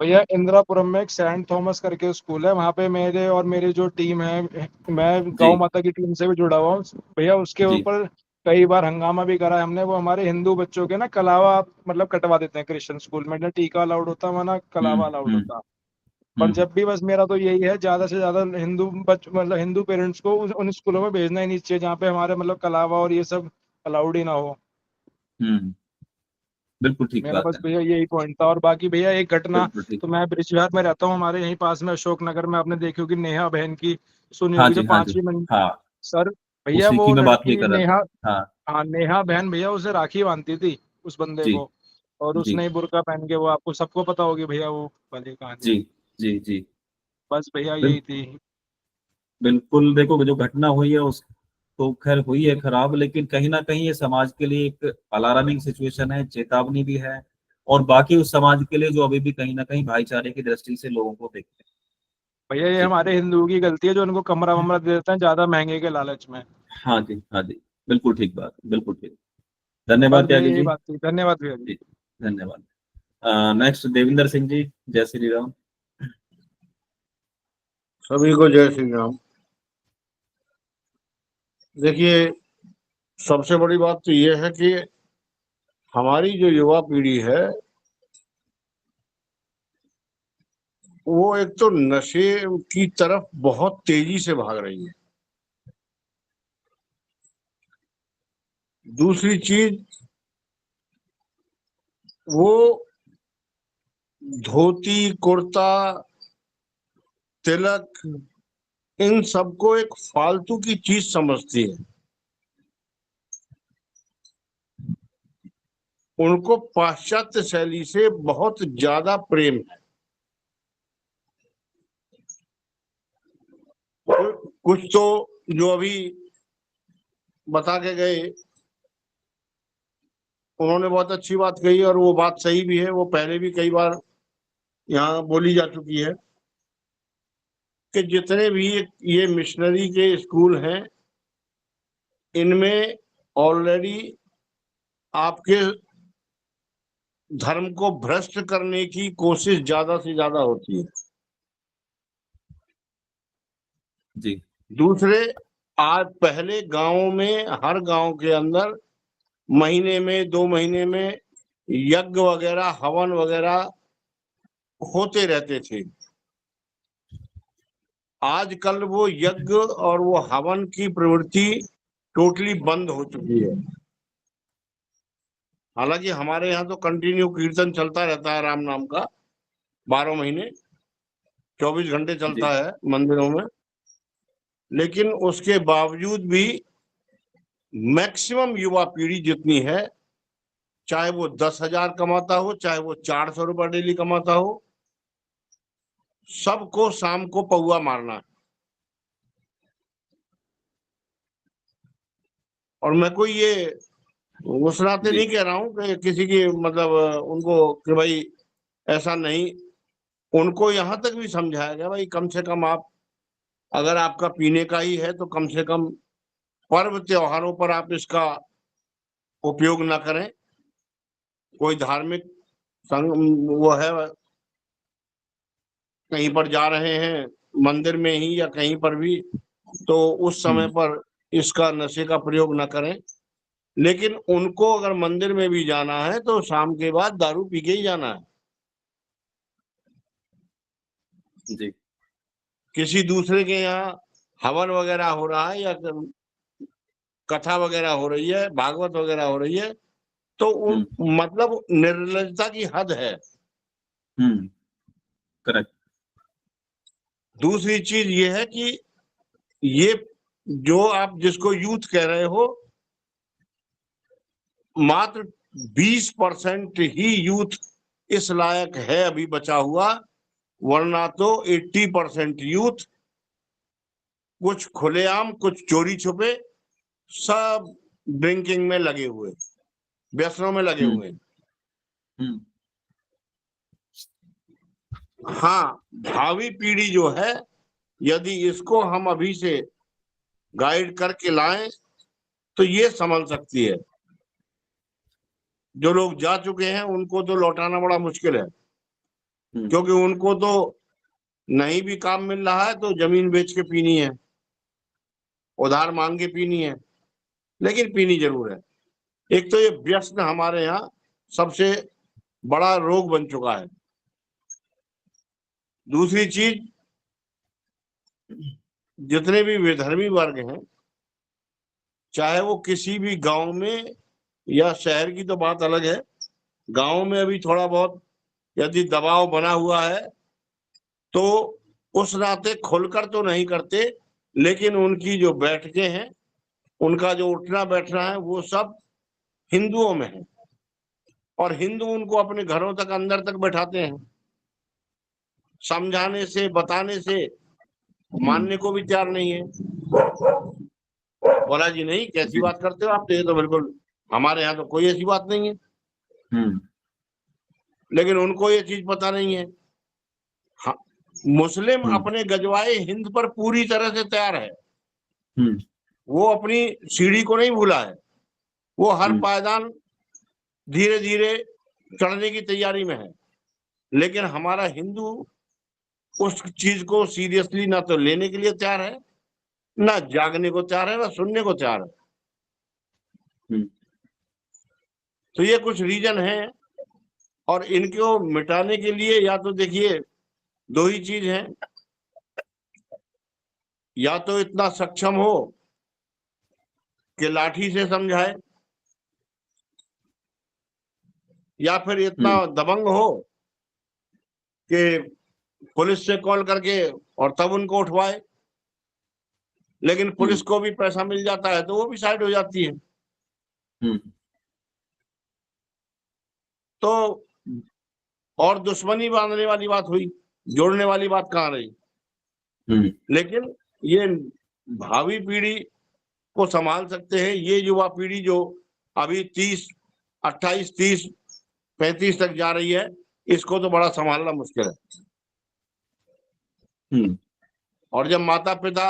भैया इंदिरापुरम में एक सेंट थॉमस करके स्कूल है, वहाँ पे मेरे और मेरी जो टीम है, मैं जी गौ माता की टीम से भी जुड़ा हुआ हूँ भैया। उसके जी। ऊपर कई बार हंगामा भी करा है हमने। वो हमारे हिंदू बच्चों के ना कलावा मतलब कटवा देते हैं क्रिश्चियन स्कूल में, ना टीका अलाउड होता वरना कलावा अलाउड हम्म। होता। पर हम्म। जब भी बस मेरा तो यही है, ज्यादा से ज्यादा हिंदू मतलब हिंदू पेरेंट्स को उन स्कूलों में भेजना ही नहीं चाहिए जहाँ पे हमारे मतलब कलावा और ये सब अलाउड ही ना हो। हम्म। बिल्कुल ठीक मेरा बात बस है। भैया यही पॉइंट था। और बाकी भैया एक घटना, बिल्कुल ठीक। तो मैं ब्रिजविहार में रहता हूँ, हमारे यहीं पास में अशोक नगर में, आपने देखी होगी नेहा बहन की, सुनी हाँ होगी, जो जी, हाँ जी। 5वीं मंजिल। हाँ, सर भैया उसी की वो मैं बात भी लड़की कर रहा था। नेहा, हाँ। हाँ नेहा बहन भैया उसे राखी बांधती थी उस बंदे जी को, और जी उसने ही बुर्का पहन के, वो आपको सबको पता होगी भैया वो वाली कहानी। जी जी जी। बस भैया बिल, यही थी। बिल्कुल, देखो जो घटना हुई है तो खैर हुई है खराब, लेकिन कहीं ना कहीं ये समाज के लिए एक अलार्मिंग सिचुएशन है, चेतावनी भी है, और बाकी उस समाज के लिए जो अभी भी कहीं ना कहीं भाईचारे की दृष्टि से लोगों को देखते हैं। भैया ये जी हमारे हिंदुओं की गलती है जो उनको कमरा वमरा दे देते हैं ज्यादा महंगे के लालच में। हाँ जी, हाँ जी, बिल्कुल ठीक बात, बिल्कुल ठीक। बस धन्यवाद भैया त्यागी यही जी। बात थी, धन्यवाद भैया जी। जी, धन्यवाद। नेक्स्ट देविंदर सिंह जी, जय श्री राम। सभी को जय श्री राम। देखिए, सबसे बड़ी बात तो ये है कि हमारी जो युवा पीढ़ी है वो एक तो नशे की तरफ बहुत तेजी से भाग रही है। दूसरी चीज, वो धोती कुर्ता तिलक इन सबको एक फालतू की चीज समझती है। उनको पाश्चात्य शैली से बहुत ज्यादा प्रेम है। कुछ तो जो अभी बता के गए, उन्होंने बहुत अच्छी बात कही और वो बात सही भी है। वो पहले भी कई बार यहाँ बोली जा चुकी है कि जितने भी ये मिशनरी के स्कूल हैं, इनमें ऑलरेडी आपके धर्म को भ्रष्ट करने की कोशिश ज्यादा से ज्यादा होती है। जी दूसरे, आज पहले गांवों में, हर गांव के अंदर महीने में 2 महीने में यज्ञ वगैरह हवन वगैरह होते रहते थे। आजकल वो यज्ञ और वो हवन की प्रवृत्ति टोटली बंद हो चुकी है। हालांकि हमारे यहाँ तो कंटिन्यू कीर्तन चलता रहता है राम नाम का, 12 महीने 24 घंटे जी चलता है मंदिरों में। लेकिन उसके बावजूद भी मैक्सिमम युवा पीढ़ी जितनी है, चाहे वो 10,000 कमाता हो, चाहे वो 400 रुपये डेली कमाता हो, सबको शाम को पौआ मारना है। और मैं कोई ये उस नाते जी नहीं कह रहा हूं कि किसी की मतलब उनको कि भाई ऐसा नहीं। उनको यहां तक भी समझाया गया भाई कम से कम आप, अगर आपका पीने का ही है तो कम से कम पर्व त्योहारों पर आप इसका उपयोग ना करें। कोई धार्मिक संग वो है, कहीं पर जा रहे हैं मंदिर में ही या कहीं पर भी, तो उस समय पर इसका नशे का प्रयोग ना करें। लेकिन उनको अगर मंदिर में भी जाना है तो शाम के बाद दारू पी के ही जाना है। जी किसी दूसरे के यहाँ हवन वगैरह हो रहा है या कथा वगैरह हो रही है, भागवत वगैरह हो रही है, तो मतलब निर्लजता की हद है। करेक्ट। दूसरी चीज ये है कि ये जो आप जिसको यूथ कह रहे हो, मात्र 20% ही यूथ इस लायक है अभी बचा हुआ, वरना तो 80% यूथ कुछ खुलेआम कुछ चोरी छुपे सब ड्रिंकिंग में लगे हुए, व्यसनों में लगे हुए। हाँ, भावी पीढ़ी जो है, यदि इसको हम अभी से गाइड करके लाएं तो ये संभल सकती है। जो लोग जा चुके हैं उनको तो लौटाना बड़ा मुश्किल है, क्योंकि उनको तो नहीं भी काम मिल रहा है तो जमीन बेच के पीनी है, उधार मांग के पीनी है, लेकिन पीनी जरूर है। एक तो ये व्यसन हमारे यहाँ सबसे बड़ा रोग बन चुका है। दूसरी चीज, जितने भी विधर्मी वर्ग हैं, चाहे वो किसी भी गांव में या शहर की तो बात अलग है, गांव में अभी थोड़ा बहुत यदि दबाव बना हुआ है तो उस नाते खुलकर तो नहीं करते, लेकिन उनकी जो बैठकें हैं, उनका जो उठना बैठना है, वो सब हिंदुओं में है। और हिंदू उनको अपने घरों तक अंदर तक बैठाते हैं, समझाने से बताने से मानने को भी तैयार नहीं है। बोला जी नहीं, कैसी बात करते हो आप, तो ये तो बिल्कुल हमारे यहाँ तो कोई ऐसी बात नहीं है। हम्म लेकिन उनको ये चीज पता नहीं है। हाँ, मुस्लिम हम्म अपने गजवाए हिंद पर पूरी तरह से तैयार है। हम्म वो अपनी सीढ़ी को नहीं भूला है। वो हर हम्म पायदान धीरे धीरे चढ़ने की तैयारी में है। लेकिन हमारा हिंदू उस चीज को सीरियसली ना तो लेने के लिए तैयार है, ना जागने को तैयार है, ना सुनने को तैयार है। हम्म तो ये कुछ रीजन है, और इनको मिटाने के लिए या तो देखिए दो ही चीज है, या तो इतना सक्षम हो कि लाठी से समझाए, या फिर इतना दबंग हो कि पुलिस से कॉल करके और तब उनको उठवाए। लेकिन पुलिस को भी पैसा मिल जाता है तो वो भी साइड हो जाती है। हम्म तो और दुश्मनी बांधने वाली बात हुई, जोड़ने वाली बात कहाँ रही। हम्म लेकिन ये भावी पीढ़ी को संभाल सकते हैं ये युवा पीढ़ी जो अभी 30, 28, 30, 35 तक जा रही है, इसको तो बड़ा संभालना मुश्किल है। हम्म और जब माता पिता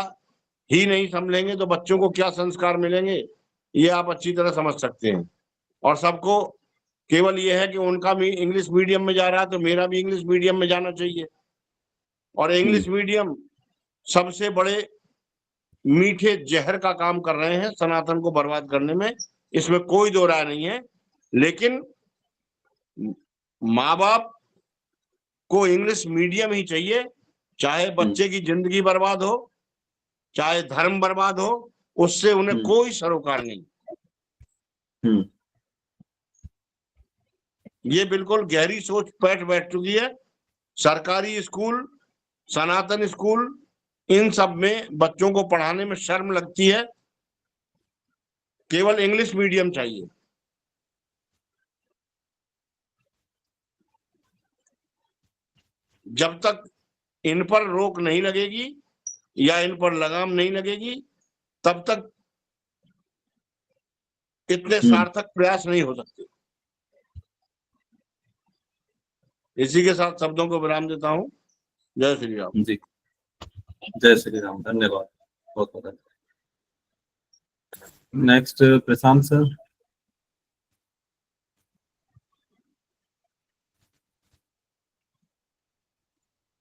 ही नहीं संभलेंगे तो बच्चों को क्या संस्कार मिलेंगे, ये आप अच्छी तरह समझ सकते हैं। और सबको केवल ये है कि उनका भी इंग्लिश मीडियम में जा रहा है तो मेरा भी इंग्लिश मीडियम में जाना चाहिए। और इंग्लिश मीडियम सबसे बड़े मीठे जहर का काम कर रहे हैं सनातन को बर्बाद करने में, इसमें कोई दो राय नहीं है। लेकिन माँ बाप को इंग्लिश मीडियम ही चाहिए, चाहे बच्चे की जिंदगी बर्बाद हो, चाहे धर्म बर्बाद हो, उससे उन्हें कोई सरोकार नहीं। हम्म ये बिल्कुल गहरी सोच बैठ चुकी है। सरकारी स्कूल, सनातन स्कूल, इन सब में बच्चों को पढ़ाने में शर्म लगती है, केवल इंग्लिश मीडियम चाहिए। जब तक इन पर रोक नहीं लगेगी या इन पर लगाम नहीं लगेगी, तब तक इतने सार्थक प्रयास नहीं हो सकते। इसी के साथ शब्दों को विराम देता हूं। जय श्री राम। जी, जय श्री राम, धन्यवाद, बहुत बहुत। नेक्स्ट प्रशांत सर।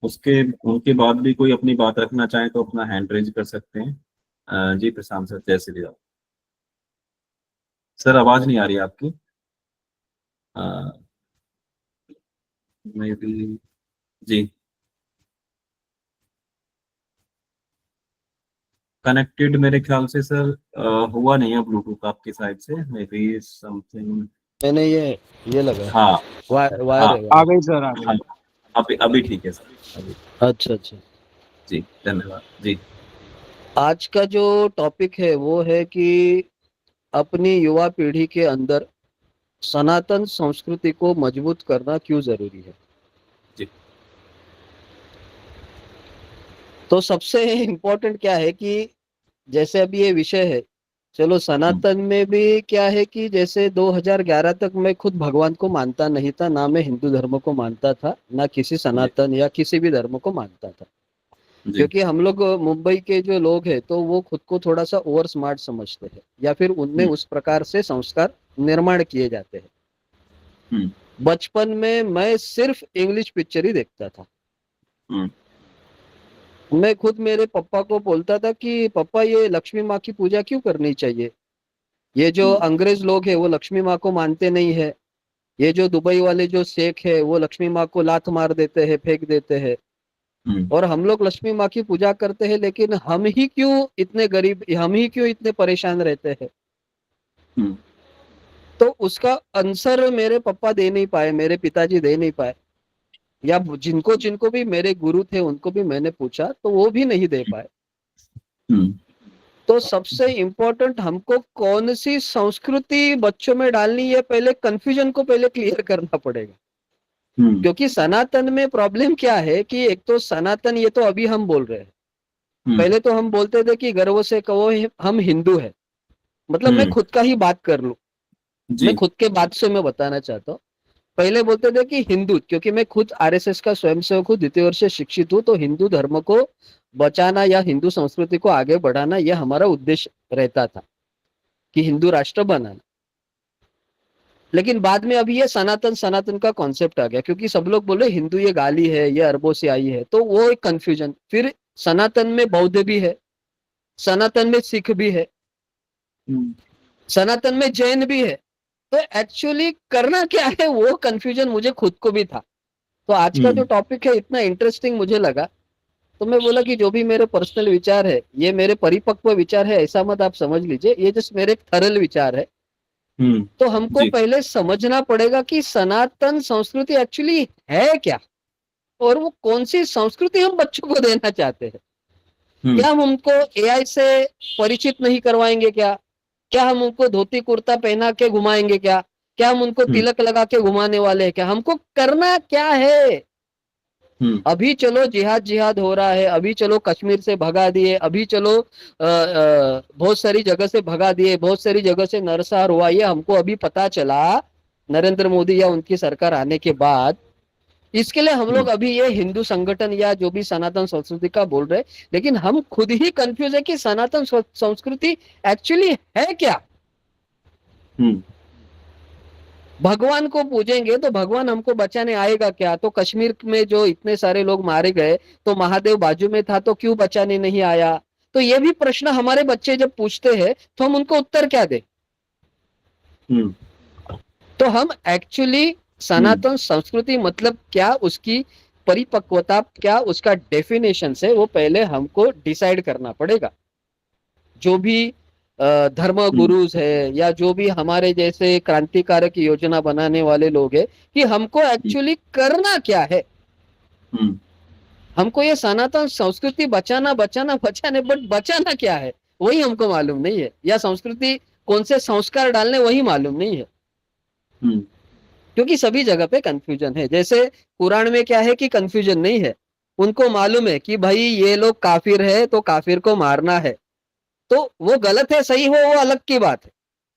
उसके उनके बाद भी कोई अपनी बात रखना चाहे तो अपना हैंड रेज कर सकते हैं। जी प्रशांत सर, जय श्री राम। सर आवाज नहीं आ रही आपकी। May be. जी, कनेक्टेड मेरे ख्याल से सर हुआ नहीं है ब्लूटूथ आपकी साइड से, मे बी समथिंग। मैंने ये लगा हाँ वायर हाँ है। आ गई सर, आ गई। हाँ, अभी ठीक है सर, अभी। अच्छा अच्छा। जी धन्यवाद जी। आज का जो टॉपिक है वो है कि अपनी युवा पीढ़ी के अंदर सनातन संस्कृति को मजबूत करना क्यों जरूरी है। जी। तो सबसे इम्पोर्टेंट क्या है कि जैसे अभी ये विषय है, चलो सनातन में भी क्या है कि जैसे 2011 तक मैं खुद भगवान को मानता नहीं था, ना मैं हिंदू धर्म को मानता था, ना किसी सनातन या किसी भी धर्म को मानता था। क्योंकि हम लोग मुंबई के जो लोग हैं तो वो खुद को थोड़ा सा ओवर स्मार्ट समझते हैं, या फिर उनमें उस प्रकार से संस्कार निर्माण किए जाते हैं। बचपन में मैं सिर्फ इंग्लिश पिक्चर ही देखता था। मैं खुद मेरे पापा को बोलता था कि पापा ये लक्ष्मी माँ की पूजा क्यों करनी चाहिए, ये जो अंग्रेज लोग हैं वो लक्ष्मी माँ को मानते नहीं है, ये जो दुबई वाले जो शेख है वो लक्ष्मी माँ को लात मार देते हैं, फेंक देते हैं, और हम लोग लक्ष्मी माँ की पूजा करते हैं, लेकिन हम ही क्यों इतने गरीब, हम ही क्यों इतने परेशान रहते हैं। तो उसका आंसर मेरे पापा दे नहीं पाए, मेरे पिताजी दे नहीं पाए, या जिनको जिनको भी मेरे गुरु थे उनको भी मैंने पूछा तो वो भी नहीं दे पाए। तो सबसे इम्पोर्टेंट हमको कौन सी संस्कृति बच्चों में डालनी है, पहले कंफ्यूजन को पहले क्लियर करना पड़ेगा। क्योंकि सनातन में प्रॉब्लम क्या है कि एक तो सनातन ये तो अभी हम बोल रहे हैं, पहले तो हम बोलते थे कि गर्व से कहो हम हिंदू है, मतलब मैं खुद का ही बात कर लूं, जी मैं खुद के बात से मैं बताना चाहता हूँ। पहले बोलते थे कि हिंदू, क्योंकि मैं खुद आरएसएस का स्वयंसेवक हूँ, द्वितीय वर्ष से शिक्षित हूँ, तो हिंदू धर्म को बचाना या हिंदू संस्कृति को आगे बढ़ाना यह हमारा उद्देश्य रहता था कि हिंदू राष्ट्र बनाना। लेकिन बाद में अभी ये सनातन सनातन का कॉन्सेप्ट आ गया, क्योंकि सब लोग बोले हिंदू ये गाली है, ये अरबों से आई है, तो वो एक कंफ्यूजन। फिर सनातन में बौद्ध भी है, सनातन में सिख भी है, सनातन में जैन भी है, तो एक्चुअली करना क्या है वो कंफ्यूजन मुझे खुद को भी था। तो आज का जो टॉपिक है इतना इंटरेस्टिंग मुझे लगा, तो मैं बोला कि जो भी मेरे पर्सनल विचार है, ये मेरे परिपक्व विचार है ऐसा मत आप समझ लीजिए, ये जस्ट मेरे थरल विचार है। तो हमको जी पहले समझना पड़ेगा कि सनातन संस्कृति एक्चुअली है क्या, और वो कौन सी संस्कृति हम बच्चों को देना चाहते हैं। क्या हम उनको एआई से परिचित नहीं करवाएंगे क्या हम उनको धोती कुर्ता पहना के घुमाएंगे क्या हम उनको तिलक लगा के घुमाने वाले हैं क्या, हमको करना क्या है। अभी चलो जिहाद हो रहा है, अभी चलो कश्मीर से भगा दिए, अभी चलो बहुत सारी जगह से भगा दिए, बहुत सारी जगह से नरसंहार हुआ, ये हमको अभी पता चला नरेंद्र मोदी या उनकी सरकार आने के बाद। इसके लिए हम लोग अभी ये हिंदू संगठन या जो भी सनातन संस्कृति का बोल रहे, लेकिन हम खुद ही कंफ्यूज है कि सनातन संस्कृति एक्चुअली है क्या। भगवान को पूजेंगे तो भगवान हमको बचाने आएगा क्या। तो कश्मीर में जो इतने सारे लोग मारे गए, तो महादेव बाजू में था तो क्यों बचाने नहीं आया। तो ये भी प्रश्न हमारे बच्चे जब पूछते हैं तो हम उनको उत्तर क्या दें। तो हम एक्चुअली सनातन संस्कृति मतलब क्या, उसकी परिपक्वता क्या, उसका डेफिनेशन से वो पहले हमको डिसाइड करना पड़ेगा। जो भी धर्म गुरुज है या जो भी हमारे जैसे क्रांतिकारक योजना बनाने वाले लोग हैं, कि हमको एक्चुअली करना क्या है। हमको ये सनातन संस्कृति बचाने बट बचाना क्या है वही हमको मालूम नहीं है, या संस्कृति कौन से संस्कार डालने वही मालूम नहीं है। क्योंकि सभी जगह पे कंफ्यूजन है। जैसे कुरान में क्या है कि कंफ्यूजन नहीं है, उनको मालूम है कि भाई ये लोग काफिर है तो काफिर को मारना है, तो वो गलत है सही हो वो अलग की बात है,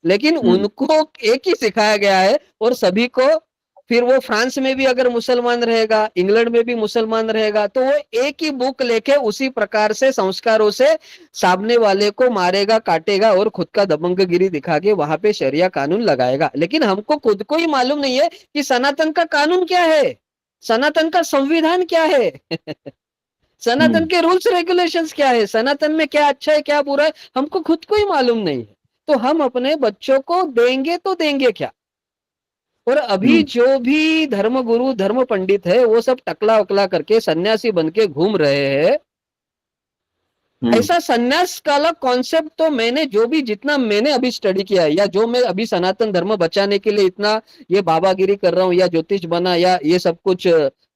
लेकिन उनको एक ही सिखाया गया है और सभी को। फिर वो फ्रांस में भी अगर मुसलमान रहेगा, इंग्लैंड में भी मुसलमान रहेगा, तो वो एक ही बुक लेके उसी प्रकार से संस्कारों से सामने वाले को मारेगा, काटेगा और खुद का दबंगगिरी दिखा के वहां पे शरिया कानून लगाएगा। लेकिन हमको खुद को ही मालूम नहीं है कि सनातन का कानून क्या है, सनातन का संविधान क्या है सनातन के रूल्स रेगुलेशंस क्या है, सनातन में क्या अच्छा है क्या बुरा है, हमको खुद को ही मालूम नहीं है। तो हम अपने बच्चों को देंगे तो देंगे क्या। और अभी जो भी धर्म गुरु धर्म पंडित है वो सब टकला वकला करके सन्यासी बन के घूम रहे हैं। ऐसा सन्यास काला कॉन्सेप्ट तो मैंने जो भी जितना मैंने अभी स्टडी किया है, या जो मैं अभी सनातन धर्म बचाने के लिए इतना ये बाबागिरी कर रहा हूँ या ज्योतिष बना या ये सब कुछ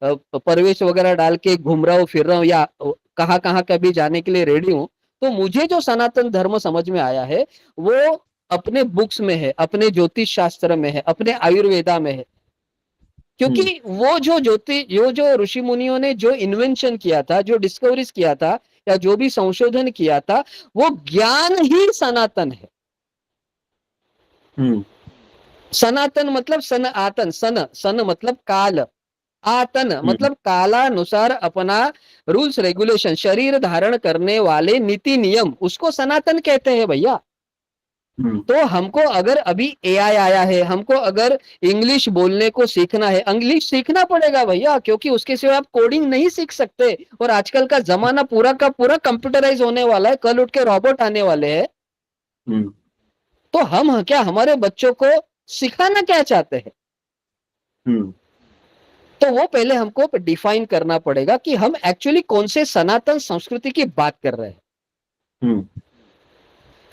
परवेश वगैरह डाल के घूम रहा हूँ फिर रहा हूँ या कहाँ कहाँ कभी जाने के लिए रेडी हूँ, तो मुझे जो सनातन धर्म समझ में आया है वो अपने बुक्स में है, अपने ज्योतिष शास्त्र में है, अपने आयुर्वेदा में है। क्योंकि वो जो ऋषि मुनियों ने जो इन्वेंशन किया था, जो डिस्कवरीज किया था या जो भी संशोधन किया था, वो ज्ञान ही सनातन है। सनातन मतलब सन आतन, सन मतलब काल, आतन मतलब कालानुसार अपना रूल्स रेगुलेशन, शरीर धारण करने वाले नीति नियम, उसको सनातन कहते हैं भैया। तो हमको अगर अभी एआई आया है, हमको अगर इंग्लिश बोलने को सीखना है, इंग्लिश सीखना पड़ेगा भैया, क्योंकि उसके सिवा आप कोडिंग नहीं सीख सकते। और आजकल का जमाना पूरा का पूरा कंप्यूटराइज होने वाला है, कल उठ के रोबोट आने वाले हैं। तो हम क्या हमारे बच्चों को सिखाना क्या चाहते हैं, तो वो पहले हमको डिफाइन करना पड़ेगा कि हम एक्चुअली कौन से सनातन संस्कृति की बात कर रहे हैं।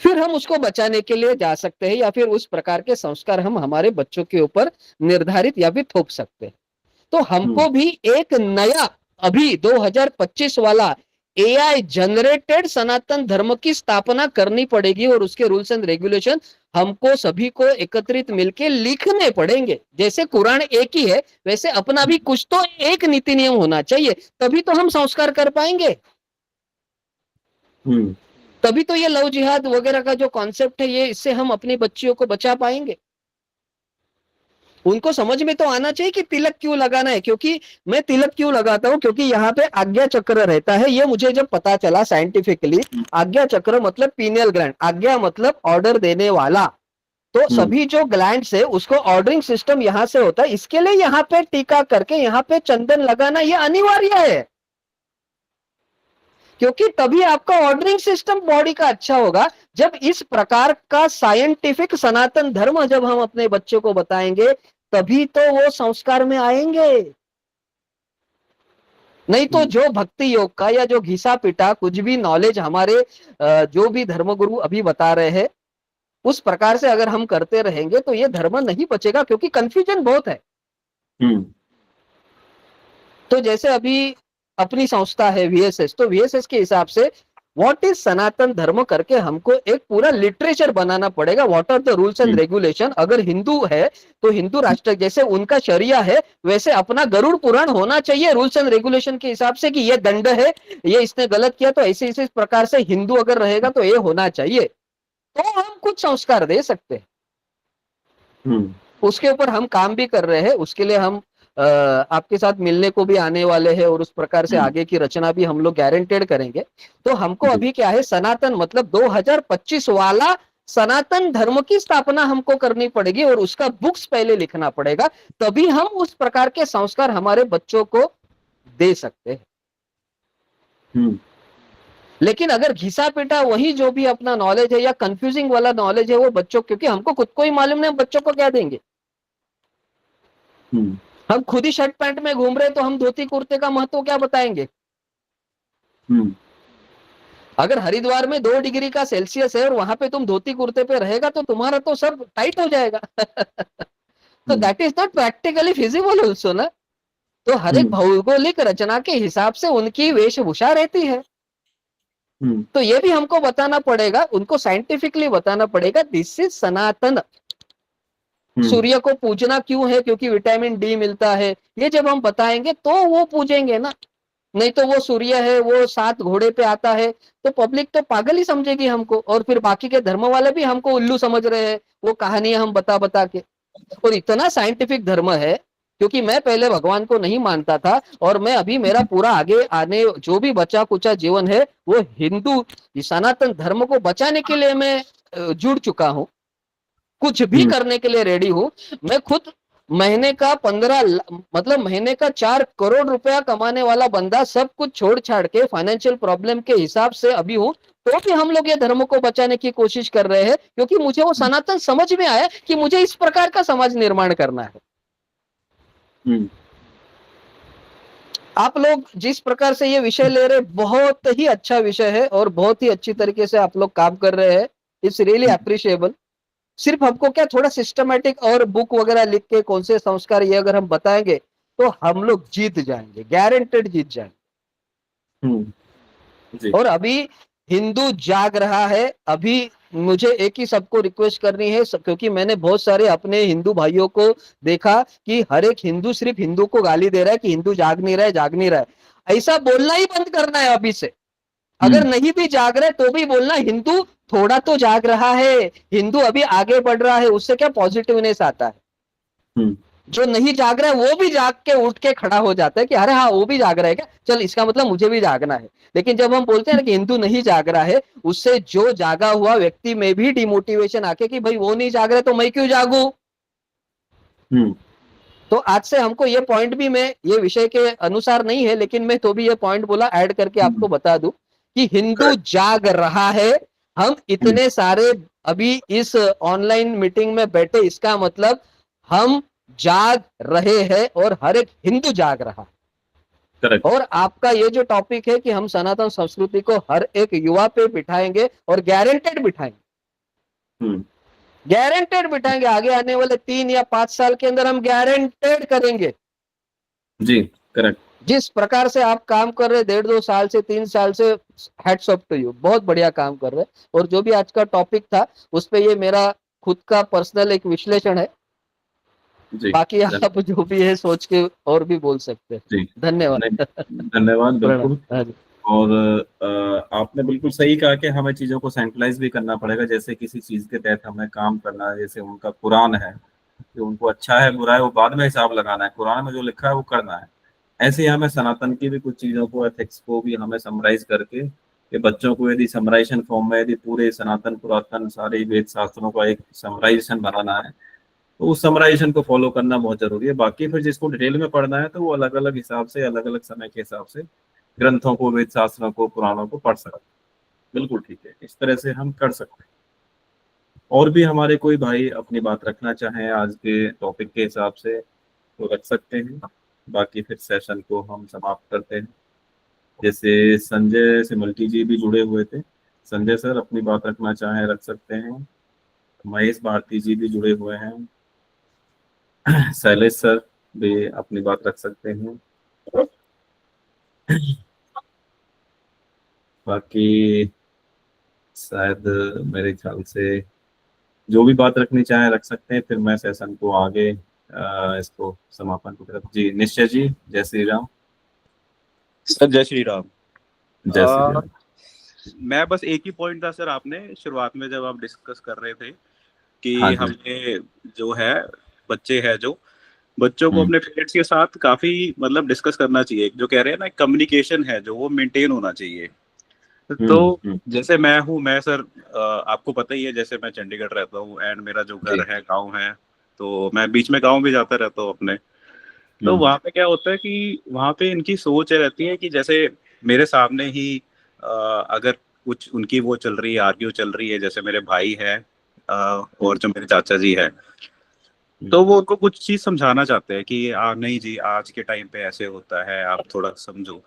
फिर हम उसको बचाने के लिए जा सकते हैं, या फिर उस प्रकार के संस्कार हम हमारे बच्चों के ऊपर निर्धारित या फिर थोप सकते हैं। तो हमको भी एक नया अभी 2025 वाला एआई जनरेटेड सनातन धर्म की स्थापना करनी पड़ेगी, और उसके रूल्स एंड रेगुलेशन हमको सभी को एकत्रित मिलके लिखने पड़ेंगे। जैसे कुरान एक ही है, वैसे अपना भी कुछ तो एक नीति नियम होना चाहिए, तभी तो हम संस्कार कर पाएंगे। हम्म तभी तो ये लव जिहाद वगैरह का जो कॉन्सेप्ट है, ये इससे हम अपनी बच्चियों को बचा पाएंगे। उनको समझ में तो आना चाहिए कि तिलक क्यों लगाना है। क्योंकि मैं तिलक क्यों लगाता हूं, क्योंकि यहाँ पे आज्ञा चक्र रहता है। ये मुझे जब पता चला साइंटिफिकली, आज्ञा चक्र मतलब पीनियल ग्लैंड, आज्ञा मतलब ऑर्डर देने वाला। तो सभी जो ग्लैंड्स है उसको ऑर्डरिंग सिस्टम यहां से होता है। इसके लिए यहाँ पे टीका करके यहाँ पे चंदन लगाना ये अनिवार्य है, क्योंकि तभी आपका ऑर्डरिंग सिस्टम बॉडी का अच्छा होगा। जब इस प्रकार का साइंटिफिक सनातन धर्म जब हम अपने बच्चों को बताएंगे, तभी तो वो संस्कार में आएंगे। नहीं तो जो भक्ति योग का या जो घिसा पिटा कुछ भी नॉलेज हमारे जो भी धर्मगुरु अभी बता रहे हैं, उस प्रकार से अगर हम करते रहेंगे तो ये धर्म नहीं बचेगा, क्योंकि कंफ्यूजन बहुत है। तो जैसे अभी अपनी संस्था है वीएसएस, तो वीएसएस के हिसाब से व्हाट इज सनातन धर्म करके हमको एक पूरा लिटरेचर बनाना पड़ेगा। What are the rules and regulation. अगर हिंदू है तो हिंदू राष्ट्र जैसे उनका शरिया है, वैसे अपना गरुड़ पुराण होना चाहिए रूल्स एंड रेगुलेशन के हिसाब से, कि ये दंड है, ये इसने गलत किया तो ऐसे इस प्रकार से हिंदू अगर रहेगा तो ये होना चाहिए, तो हम कुछ संस्कार दे सकते हैं। उसके ऊपर हम काम भी कर रहे हैं। उसके लिए हम आपके साथ मिलने को भी आने वाले हैं, और उस प्रकार से आगे की रचना भी हम लोग गारंटेड करेंगे। तो हमको अभी क्या है, सनातन मतलब 2025 वाला सनातन धर्म की स्थापना हमको करनी पड़ेगी, और उसका बुक्स पहले लिखना पड़ेगा, तभी हम उस प्रकार के संस्कार हमारे बच्चों को दे सकते हैं। लेकिन अगर घिसा पिटा वही जो भी अपना नॉलेज है या कंफ्यूजिंग वाला नॉलेज है वो बच्चों, क्योंकि हमको खुद को ही मालूम नहीं हम बच्चों को क्या देंगे। हम खुद ही शर्ट पैंट में घूम रहे तो हम धोती कुर्ते का महत्व क्या बताएंगे। अगर हरिद्वार में 2 डिग्री का सेल्सियस है और वहां पे तुम धोती कुर्ते पे रहेगा तो तुम्हारा तो सब टाइट हो जाएगा। तो that is not practically feasible also ना। तो हर एक भौगोलिक रचना के हिसाब से उनकी वेशभूषा रहती है। तो ये भी हमको बताना पड़ेगा, उनको साइंटिफिकली बताना पड़ेगा, दिस इज सनातन। सूर्य को पूजना क्यों है, क्योंकि विटामिन डी मिलता है। ये जब हम बताएंगे तो वो पूजेंगे ना। नहीं तो वो सूर्य है, वो 7 घोड़े पे आता है, तो पब्लिक तो पागल ही समझेगी हमको, और फिर बाकी के धर्म वाले भी हमको उल्लू समझ रहे हैं, वो कहानियां हम बता बता के। और इतना साइंटिफिक धर्म है, क्योंकि मैं पहले भगवान को नहीं मानता था, और मैं अभी मेरा पूरा आगे आने जो भी बचा कुचा जीवन है वो हिंदू सनातन धर्म को बचाने के लिए मैं जुड़ चुका हूं। कुछ भी करने के लिए रेडी हूं। मैं खुद महीने का 4 करोड़ रुपया कमाने वाला बंदा सब कुछ छोड़ छाड़ के फाइनेंशियल प्रॉब्लम के हिसाब से अभी हूं, तो भी हम लोग ये धर्म को बचाने की कोशिश कर रहे हैं, क्योंकि मुझे वो सनातन समझ में आया कि मुझे इस प्रकार का समाज निर्माण करना है। आप लोग जिस प्रकार से ये विषय ले रहे, बहुत ही अच्छा विषय है और बहुत ही अच्छी तरीके से आप लोग काम कर रहे हैं। It's really appreciable. सिर्फ हमको क्या थोड़ा सिस्टमेटिक और बुक वगैरह लिख के कौन से संस्कार ये अगर हम बताएंगे तो हम लोग जीत जाएंगे, गारंटेड जीत जाएंगे। और अभी हिंदू जाग रहा है। अभी मुझे एक ही सबको रिक्वेस्ट करनी है, क्योंकि मैंने बहुत सारे अपने हिंदू भाइयों को देखा कि हर एक हिंदू सिर्फ हिंदू को गाली दे रहा है कि हिंदू जाग नहीं रहा है। ऐसा बोलना ही बंद करना है अभी से। अगर नहीं भी जाग रहे तो भी बोलना हिंदू थोड़ा तो जाग रहा है, हिंदू अभी आगे बढ़ रहा है। उससे क्या पॉजिटिवनेस आता है। जो नहीं जाग रहा है वो भी जाग के उठ के खड़ा हो जाता है कि अरे हाँ वो भी जाग रहा है क्या, चल इसका मतलब मुझे भी जागना है। लेकिन जब हम बोलते हैं ना कि हिंदू नहीं जाग रहा है, उससे जो जागा हुआ व्यक्ति में भी डिमोटिवेशन आके कि भाई वो नहीं जाग रहा तो मैं क्यों जागू। तो आज से हमको ये पॉइंट भी, मैं ये विषय के अनुसार नहीं है लेकिन मैं तो भी ये पॉइंट बोला ऐड करके आपको बता दूं कि हिंदू जाग रहा है। हम इतने सारे अभी इस ऑनलाइन मीटिंग में बैठे, इसका मतलब हम जाग रहे हैं और हर एक हिंदू जाग रहा है। Correct. और आपका ये जो टॉपिक है कि हम सनातन संस्कृति को हर एक युवा पे बिठाएंगे और गारंटेड बिठाएंगे। गारंटेड बिठाएंगे। आगे आने वाले 3 या 5 साल के अंदर हम गारंटेड करेंगे। जी करेक्ट। जिस प्रकार से आप काम कर रहे 1.5-2 साल से 3 साल से, हैट्स ऑफ टू यू, बहुत बढ़िया काम कर रहे। और जो भी आज का टॉपिक था उस पे ये मेरा खुद का पर्सनल एक विश्लेषण है। बाकी आप जो भी है सोच के और भी बोल सकते हैं। धन्यवाद। धन्यवाद। बिल्कुल और आपने बिल्कुल सही कहा कि हमें चीज़ों को सेंट्रलाइज भी करना पड़ेगा। जैसे किसी चीज़ के तहत हमें काम करना है, जैसे उनका कुरान है कि उनको अच्छा है बुरा है वो बाद में हिसाब लगाना है, कुरान में जो लिखा है वो करना है। ऐसे ही हमें सनातन की भी कुछ चीज़ों को, एथिक्स को भी हमें समराइज करके, कि बच्चों को यदि समराइजेशन फॉर्म में यदि पूरे सनातन पुरातन सारे वेद शास्त्रों का एक समराइजेशन बनाना है तो उस समराइजेशन को फॉलो करना बहुत जरूरी है। बाकी फिर जिसको डिटेल में पढ़ना है तो वो अलग अलग हिसाब से, अलग अलग समय के हिसाब से ग्रंथों को, वेद शास्त्रों को, पुराणों को पढ़ सकते हैं। बिल्कुल ठीक है, इस तरह से हम कर सकते हैं। और भी हमारे कोई भाई अपनी बात रखना चाहें आज के टॉपिक के हिसाब से तो रख सकते हैं, बाकी फिर सेशन को हम समाप्त करते हैं। जैसे संजय सिमल्टी जी भी जुड़े हुए थे, संजय सर अपनी बात रखना चाहें रख सकते हैं। महेश भारती जी भी जुड़े हुए हैं, शैलेश सर भी अपनी बात रख सकते हैं। बाकी शायद मेरे ख्याल से जो भी बात रखनी चाहे रख सकते हैं, फिर मैं सेशन को आगे इसको समापन की तरफ। जी निश्चय जी, जय श्री राम। सर जय श्री राम। जय श्री राम। मैं बस एक ही पॉइंट था सर, आपने शुरुआत में जब आप डिस्कस कर रहे थे कि हाँ जी। हमें जो है बच्चे हैं जो बच्चों को अपने पेरेंट्स के साथ काफी मतलब डिस्कस करना चाहिए। जो कह रहे हैं ना कम्युनिकेशन है जो वो मेंटेन होना चाहिए। तो जैसे मैं सर आपको पता ही है, जैसे मैं चंडीगढ़ रहता हूँ एंड मेरा जो घर है गांव है, तो मैं बीच में गांव भी जाता रहता हूँ अपने। तो वहाँ पे क्या होता है कि वहाँ पे इनकी सोच रहती है कि जैसे मेरे सामने ही अगर कुछ उनकी वो चल रही है, आर्ग्यू चल रही है, जैसे मेरे भाई है और जो मेरे चाचा जी है, तो वो उनको कुछ चीज समझाना चाहते हैं कि नहीं जी आज के टाइम पे ऐसे होता है, आप थोड़ा समझो।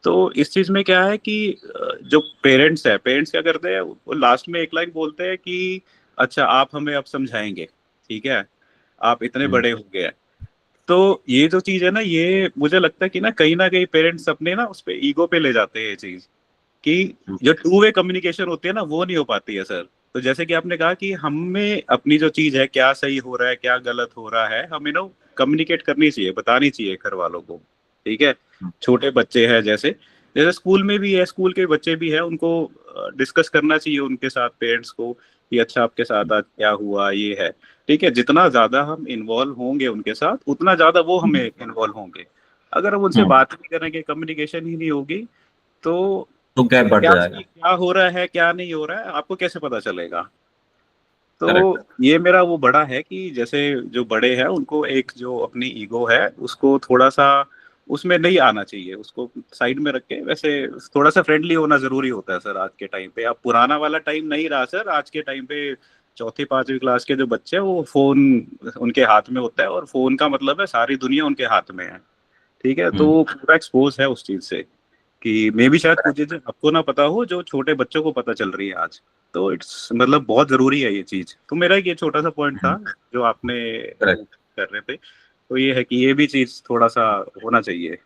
तो इस चीज में क्या है कि जो पेरेंट्स क्या करते हैं, वो लास्ट में एक लाइन बोलते हैं कि अच्छा आप हमें अब समझाएंगे, ठीक है, आप इतने बड़े हो गए हैं। तो ये जो चीज है ना, ये मुझे लगता है कि ना कहीं पेरेंट्स अपने ना उस पे ईगो पे ले जाते हैं ये चीज, कि जो टू वे कम्युनिकेशन होती है ना वो नहीं हो पाती है सर। तो जैसे कि आपने कहा कि हमें अपनी जो चीज है, क्या सही हो रहा है क्या गलत हो रहा है, हमें ना कम्युनिकेट करनी चाहिए, बतानी चाहिए घर वालों को, ठीक है। छोटे बच्चे हैं जैसे जैसे स्कूल में भी है, स्कूल के बच्चे भी है, उनको डिस्कस करना चाहिए उनके साथ पेरेंट्स को कि अच्छा आपके साथ आज क्या हुआ, ये है, ठीक है। जितना ज्यादा हम इन्वॉल्व होंगे उनके साथ उतना ज्यादा वो हमें इन्वॉल्व होंगे। अगर हम उनसे बात नहीं करेंगे, कम्युनिकेशन ही नहीं होगी, तो गैप बढ़ क्या जाएगा। क्या हो रहा है क्या नहीं हो रहा है आपको कैसे पता चलेगा। तो Correct. ये मेरा वो बड़ा है कि जैसे जो बड़े हैं उनको एक जो अपनी ईगो है उसको थोड़ा सा उसमें नहीं आना चाहिए, उसको साइड में रख के वैसे थोड़ा सा फ्रेंडली होना जरूरी होता है सर आज के टाइम पे। अब पुराना वाला टाइम नहीं रहा सर, आज के टाइम पे चौथी पांचवी क्लास के जो बच्चे हैं वो फोन उनके हाथ में होता है, और फोन का मतलब है सारी दुनिया उनके हाथ में है, ठीक है। तो वो पूरा एक्सपोज है उस चीज से कि मे भी शायद कुछ चीजें आपको ना पता हो जो छोटे बच्चों को पता चल रही है आज। तो इट्स मतलब बहुत जरूरी है ये चीज। तो मेरा ये छोटा सा पॉइंट था जो आपने कर रहे थे, तो ये है कि ये भी चीज थोड़ा सा होना चाहिए।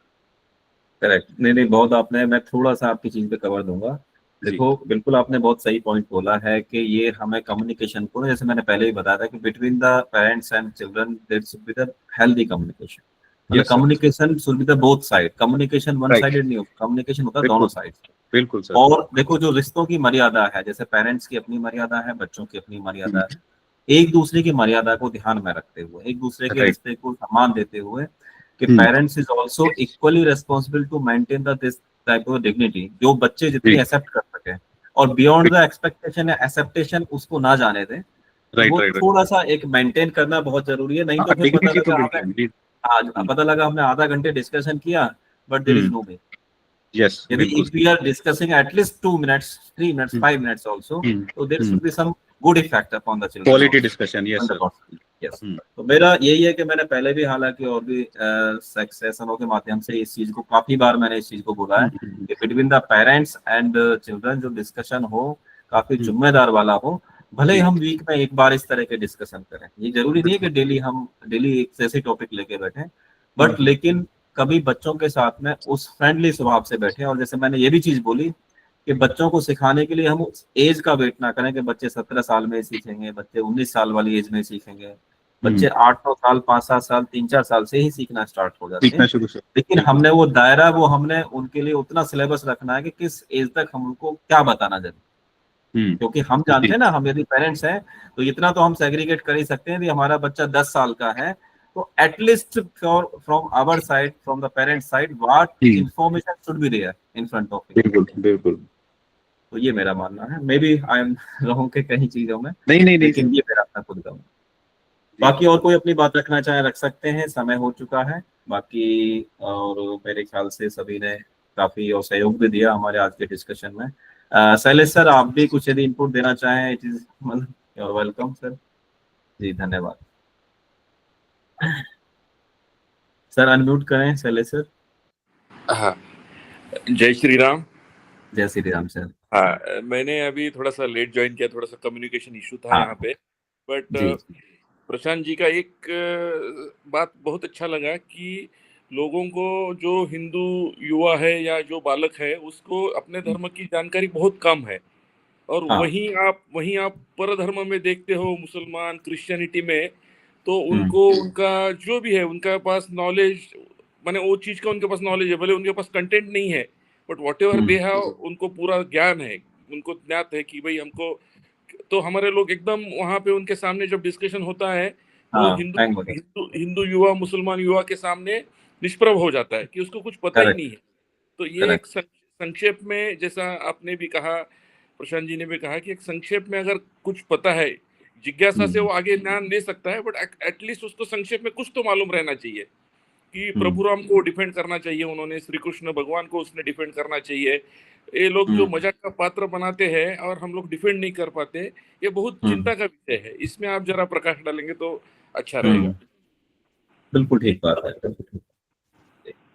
करेक्ट। नहीं बहुत आपने, मैं थोड़ा सा आपकी चीज पे कवर दूंगा। देखो बिल्कुल आपने बहुत सही पॉइंट बोला है कि ये हमें कम्युनिकेशन को, जैसे मैंने पहले ही बताया था कि between the parents and children there should be the healthy communication. मतलब communication should be the both side, communication one sided नहीं होता, कम्युनिकेशन होता है दोनों साइड। बिल्कुल सर। और देखो जो रिश्तों की मर्यादा है, जैसे पेरेंट्स की अपनी मर्यादा है, बच्चों की अपनी मर्यादा है, एक दूसरे की मर्यादा को ध्यान में रखते हुए, एक दूसरे के रिश्ते को सम्मान देते हुए कि parents is also equally responsible to maintain the this type of dignity, जो बच्चे जितनी एक्सेप्ट कर सके और बियॉन्ड द एक्सपेक्टेशन या एक्सेप्टेशन उसको ना जाने दें। वो थोड़ा सा एक मेंटेन करना बहुत जरूरी है। नहीं तो फिर पता लगा हमने आधा घंटे डिस्कशन किया बट देयर इज नो वे। यदि if we are discussing at least 2 minutes, 3 minutes, 5 minutes also, so there should be some good effect upon the children. Quality discussion, yes sir. Yes. तो मेरा यही है कि मैंने पहले भी हालांकि और भी सेशनों के माध्यम से इस चीज को काफी बार मैंने इस चीज को बोला है कि between the parents and children जो डिस्कशन हो काफी जिम्मेदार वाला हो। भले ही हम वीक में एक बार इस तरह के डिस्कशन करें, ये जरूरी नहीं है कि डेली एक ऐसे टॉपिक लेके बैठे, बट लेकिन कभी बच्चों के साथ में उस फ्रेंडली स्वभाव से बैठे। और जैसे मैंने ये भी चीज बोली कि बच्चों को सिखाने के लिए हम उस एज का वेट ना करें कि बच्चे 17 साल में सीखेंगे, बच्चे 19 साल वाली एज में सीखेंगे, बच्चे 8-9 साल, 5-7 साल, 3-4 साल से ही सीखना स्टार्ट हो जाते सीखना हैं। शुरू से। लेकिन हमने वो दायरा, वो हमने उनके लिए उतना सिलेबस रखना है कि किस एज तक हम उनको क्या बताना जरूरी, क्योंकि हम जानते हैं ना, हम यदि पेरेंट्स हैं तो इतना तो हम सेग्रीगेट कर ही सकते हैं कि हमारा बच्चा 10 साल का है, तो at least from our side, from the parent side, what information should be there in front of him. बिल्कुल बिल्कुल। तो ये मेरा मानना है। Maybe I am wrong के कई चीजों में, नहीं लेकिन ये मेरा अपना खुद का। बाकी और कोई अपनी बात रखना चाहे रख सकते हैं, समय हो चुका है बाकी। और मेरे ख्याल से सभी ने काफी और सहयोग भी दिया हमारे आज के डिस्कशन में। शैलेश सर, आप भी कुछ यदि इनपुट देना चाहें, it is your welcome sir. जी धन्यवाद सर। अनम्यूट करें शैलेश सर। हाँ, जय श्री राम। जय श्री राम सर। हाँ, मैंने अभी थोड़ा सा लेट ज्वाइन किया, थोड़ा सा कम्युनिकेशन इशू था हाँ। यहाँ पे। बट जी प्रशांत जी का एक बात बहुत अच्छा लगा कि लोगों को, जो हिंदू युवा है या जो बालक है, उसको अपने धर्म की जानकारी बहुत कम है। और हाँ। वहीं आप परधर्म में देखते हो, मुसलमान, क्रिश्चियनिटी में, तो उनको उनका जो भी है, उनका पास नॉलेज, माने वो चीज का उनके पास नॉलेज है, भले उनके पास कंटेंट नहीं है, but what ever they have, उनको पूरा ज्ञान है, उनको ज्ञात है कि भाई हमको। तो हमारे लोग एकदम वहां पे उनके सामने जब डिस्कशन होता है, तो हाँ, हिंदू युवा मुसलमान युवा के सामने निष्प्रभ हो जाता है कि उसको कुछ पता ही नहीं है। तो ये एक संक्षेप में, जैसा आपने भी कहा, प्रशांत जी ने भी कहा, कि एक संक्षेप में अगर कुछ पता है, जिज्ञासा से वो आगे ज्ञान ले सकता है, बट एटलीस्ट उसको संक्षेप में कुछ तो मालूम रहना चाहिए कि प्रभु राम को डिफेंड करना चाहिए, उन्होंने श्री कृष्ण भगवान को उसने डिफेंड करना चाहिए। ये लोग जो मजाक का पात्र बनाते हैं और हम लोग डिफेंड नहीं कर पाते, ये बहुत चिंता का विषय है। इसमें आप जरा प्रकाश डालेंगे तो अच्छा रहेगा। बिल्कुल ठीक बात है।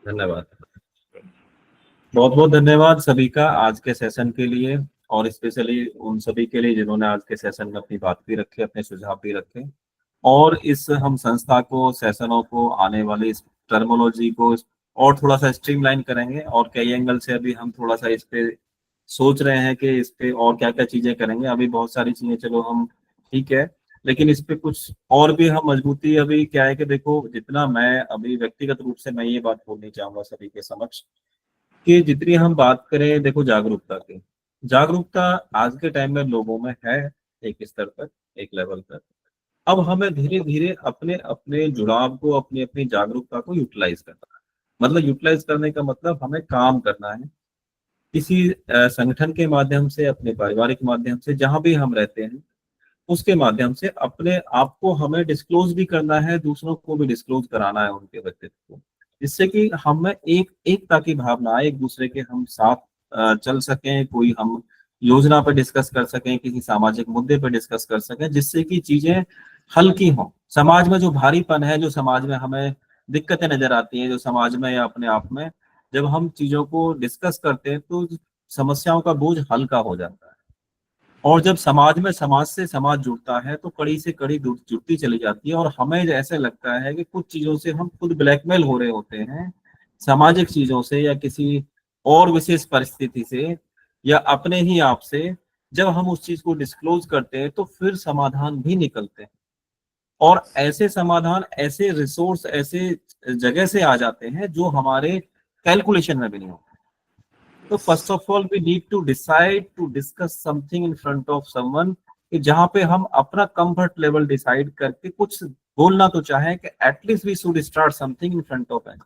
धन्यवाद, बहुत बहुत धन्यवाद सभी का आज के सेशन के लिए, और स्पेशली उन सभी के लिए जिन्होंने आज के सेशन में अपनी बात भी रखी, अपने सुझाव भी रखे। और इस हम संस्था को, सेशनों को, आने वाली इस टर्मिनोलॉजी को और थोड़ा सा स्ट्रीमलाइन करेंगे, और कई एंगल से अभी हम थोड़ा सा इस पे सोच रहे हैं कि इस पे और क्या क्या चीजें करेंगे। अभी बहुत सारी चीजें चलो हम ठीक है, लेकिन इस पे कुछ और भी हम मजबूती, अभी क्या है कि देखो, जितना मैं अभी व्यक्तिगत रूप से मैं ये बात बोलनी चाहूंगा सभी के समक्ष, कि जितनी हम बात करें, देखो जागरूकता की, जागरूकता आज के टाइम में लोगों में है एक स्तर पर, एक लेवल पर। अब हमें धीरे धीरे अपने अपने जुड़ाव को, अपनी अपनी जागरूकता को यूटिलाइज करना है। मतलब यूटिलाइज करने का मतलब हमें काम करना है किसी संगठन के माध्यम से, अपने पारिवारिक माध्यम से, जहां भी हम रहते हैं उसके माध्यम से अपने आप को हमें डिस्क्लोज भी करना है, दूसरों को भी डिस्क्लोज कराना है उनके व्यक्तित्व को, जिससे कि हमें एकता की भावना, एक दूसरे के हम साथ चल सकें, कोई हम योजना पर डिस्कस कर सकें, किसी सामाजिक मुद्दे पर डिस्कस कर सकें, जिससे कि चीजें हल्की हों। समाज में जो भारीपन है, जो समाज में हमें दिक्कतें नजर आती हैं, जो समाज में या अपने आप में, जब हम चीजों को डिस्कस करते हैं तो समस्याओं का बोझ हल्का हो जाता है। और जब समाज में, समाज से समाज जुड़ता है, तो कड़ी से कड़ी जुड़ती चली जाती है, और हमें ऐसे लगता है कि कुछ चीजों से हम खुद ब्लैकमेल हो रहे होते हैं, सामाजिक चीजों से या किसी और विशेष परिस्थिति से या अपने ही आप से। जब हम उस चीज को डिस्क्लोज करते हैं तो फिर समाधान भी निकलते हैं, और ऐसे समाधान, ऐसे रिसोर्स, ऐसे जगह से आ जाते हैं जो हमारे कैलकुलेशन में भी नहीं होते। तो first of all we need to decide to discuss something in front of someone, कि जहां पे हम अपना कंफर्ट लेवल डिसाइड करके कुछ बोलना तो चाहें, कि at least we should start something in front of and,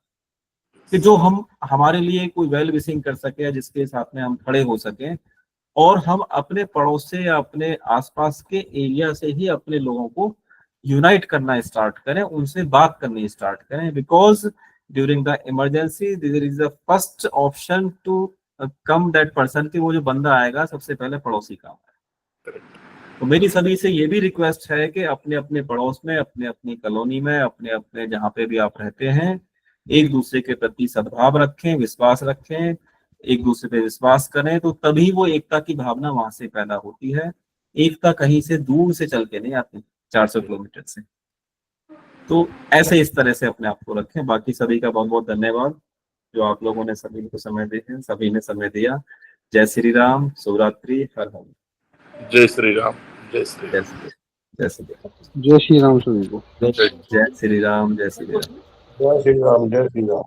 कि जो हम हमारे लिए कोई वेल विशिंग कर सके, या जिसके साथ में हम खड़े हो सके, और हम अपने पड़ोस से या अपने आसपास के एरिया से ही अपने लोगों को यूनाइट करना स्टार्ट करें, उनसे बात करनी स्टार्ट करें। Because during the emergency there is the first option to come that person, कि वो जो बंदा आएगा सबसे पहले पड़ोसी का है। तो मेरी सभी से ये भी रिक्वेस्ट है कि अपने अपने पड़ोस में, अपने अपनी कॉलोनी में, अपने अपने जहाँ पे भी आप रहते हैं, एक दूसरे के प्रति सद्भाव रखें, विश्वास रखें, एक दूसरे पे विश्वास करें, तो तभी वो एकता की भावना वहां से पैदा होती है। एकता कहीं से दूर से चल के नहीं आती, 400 किलोमीटर से। तो ऐसे इस तरह से अपने आप को रखें। बाकी सभी का बहुत बहुत धन्यवाद, जो आप लोगों ने सभी को समय दिए, सभी ने समय दिया। जय श्री राम, शिवरात्रि, हर हर। जय श्री राम। जय श्री राम। जय श्री राम। जय श्री राम सभी को। जय श्री राम, जय श्री राम। जय श्री राम, जय श्री राम।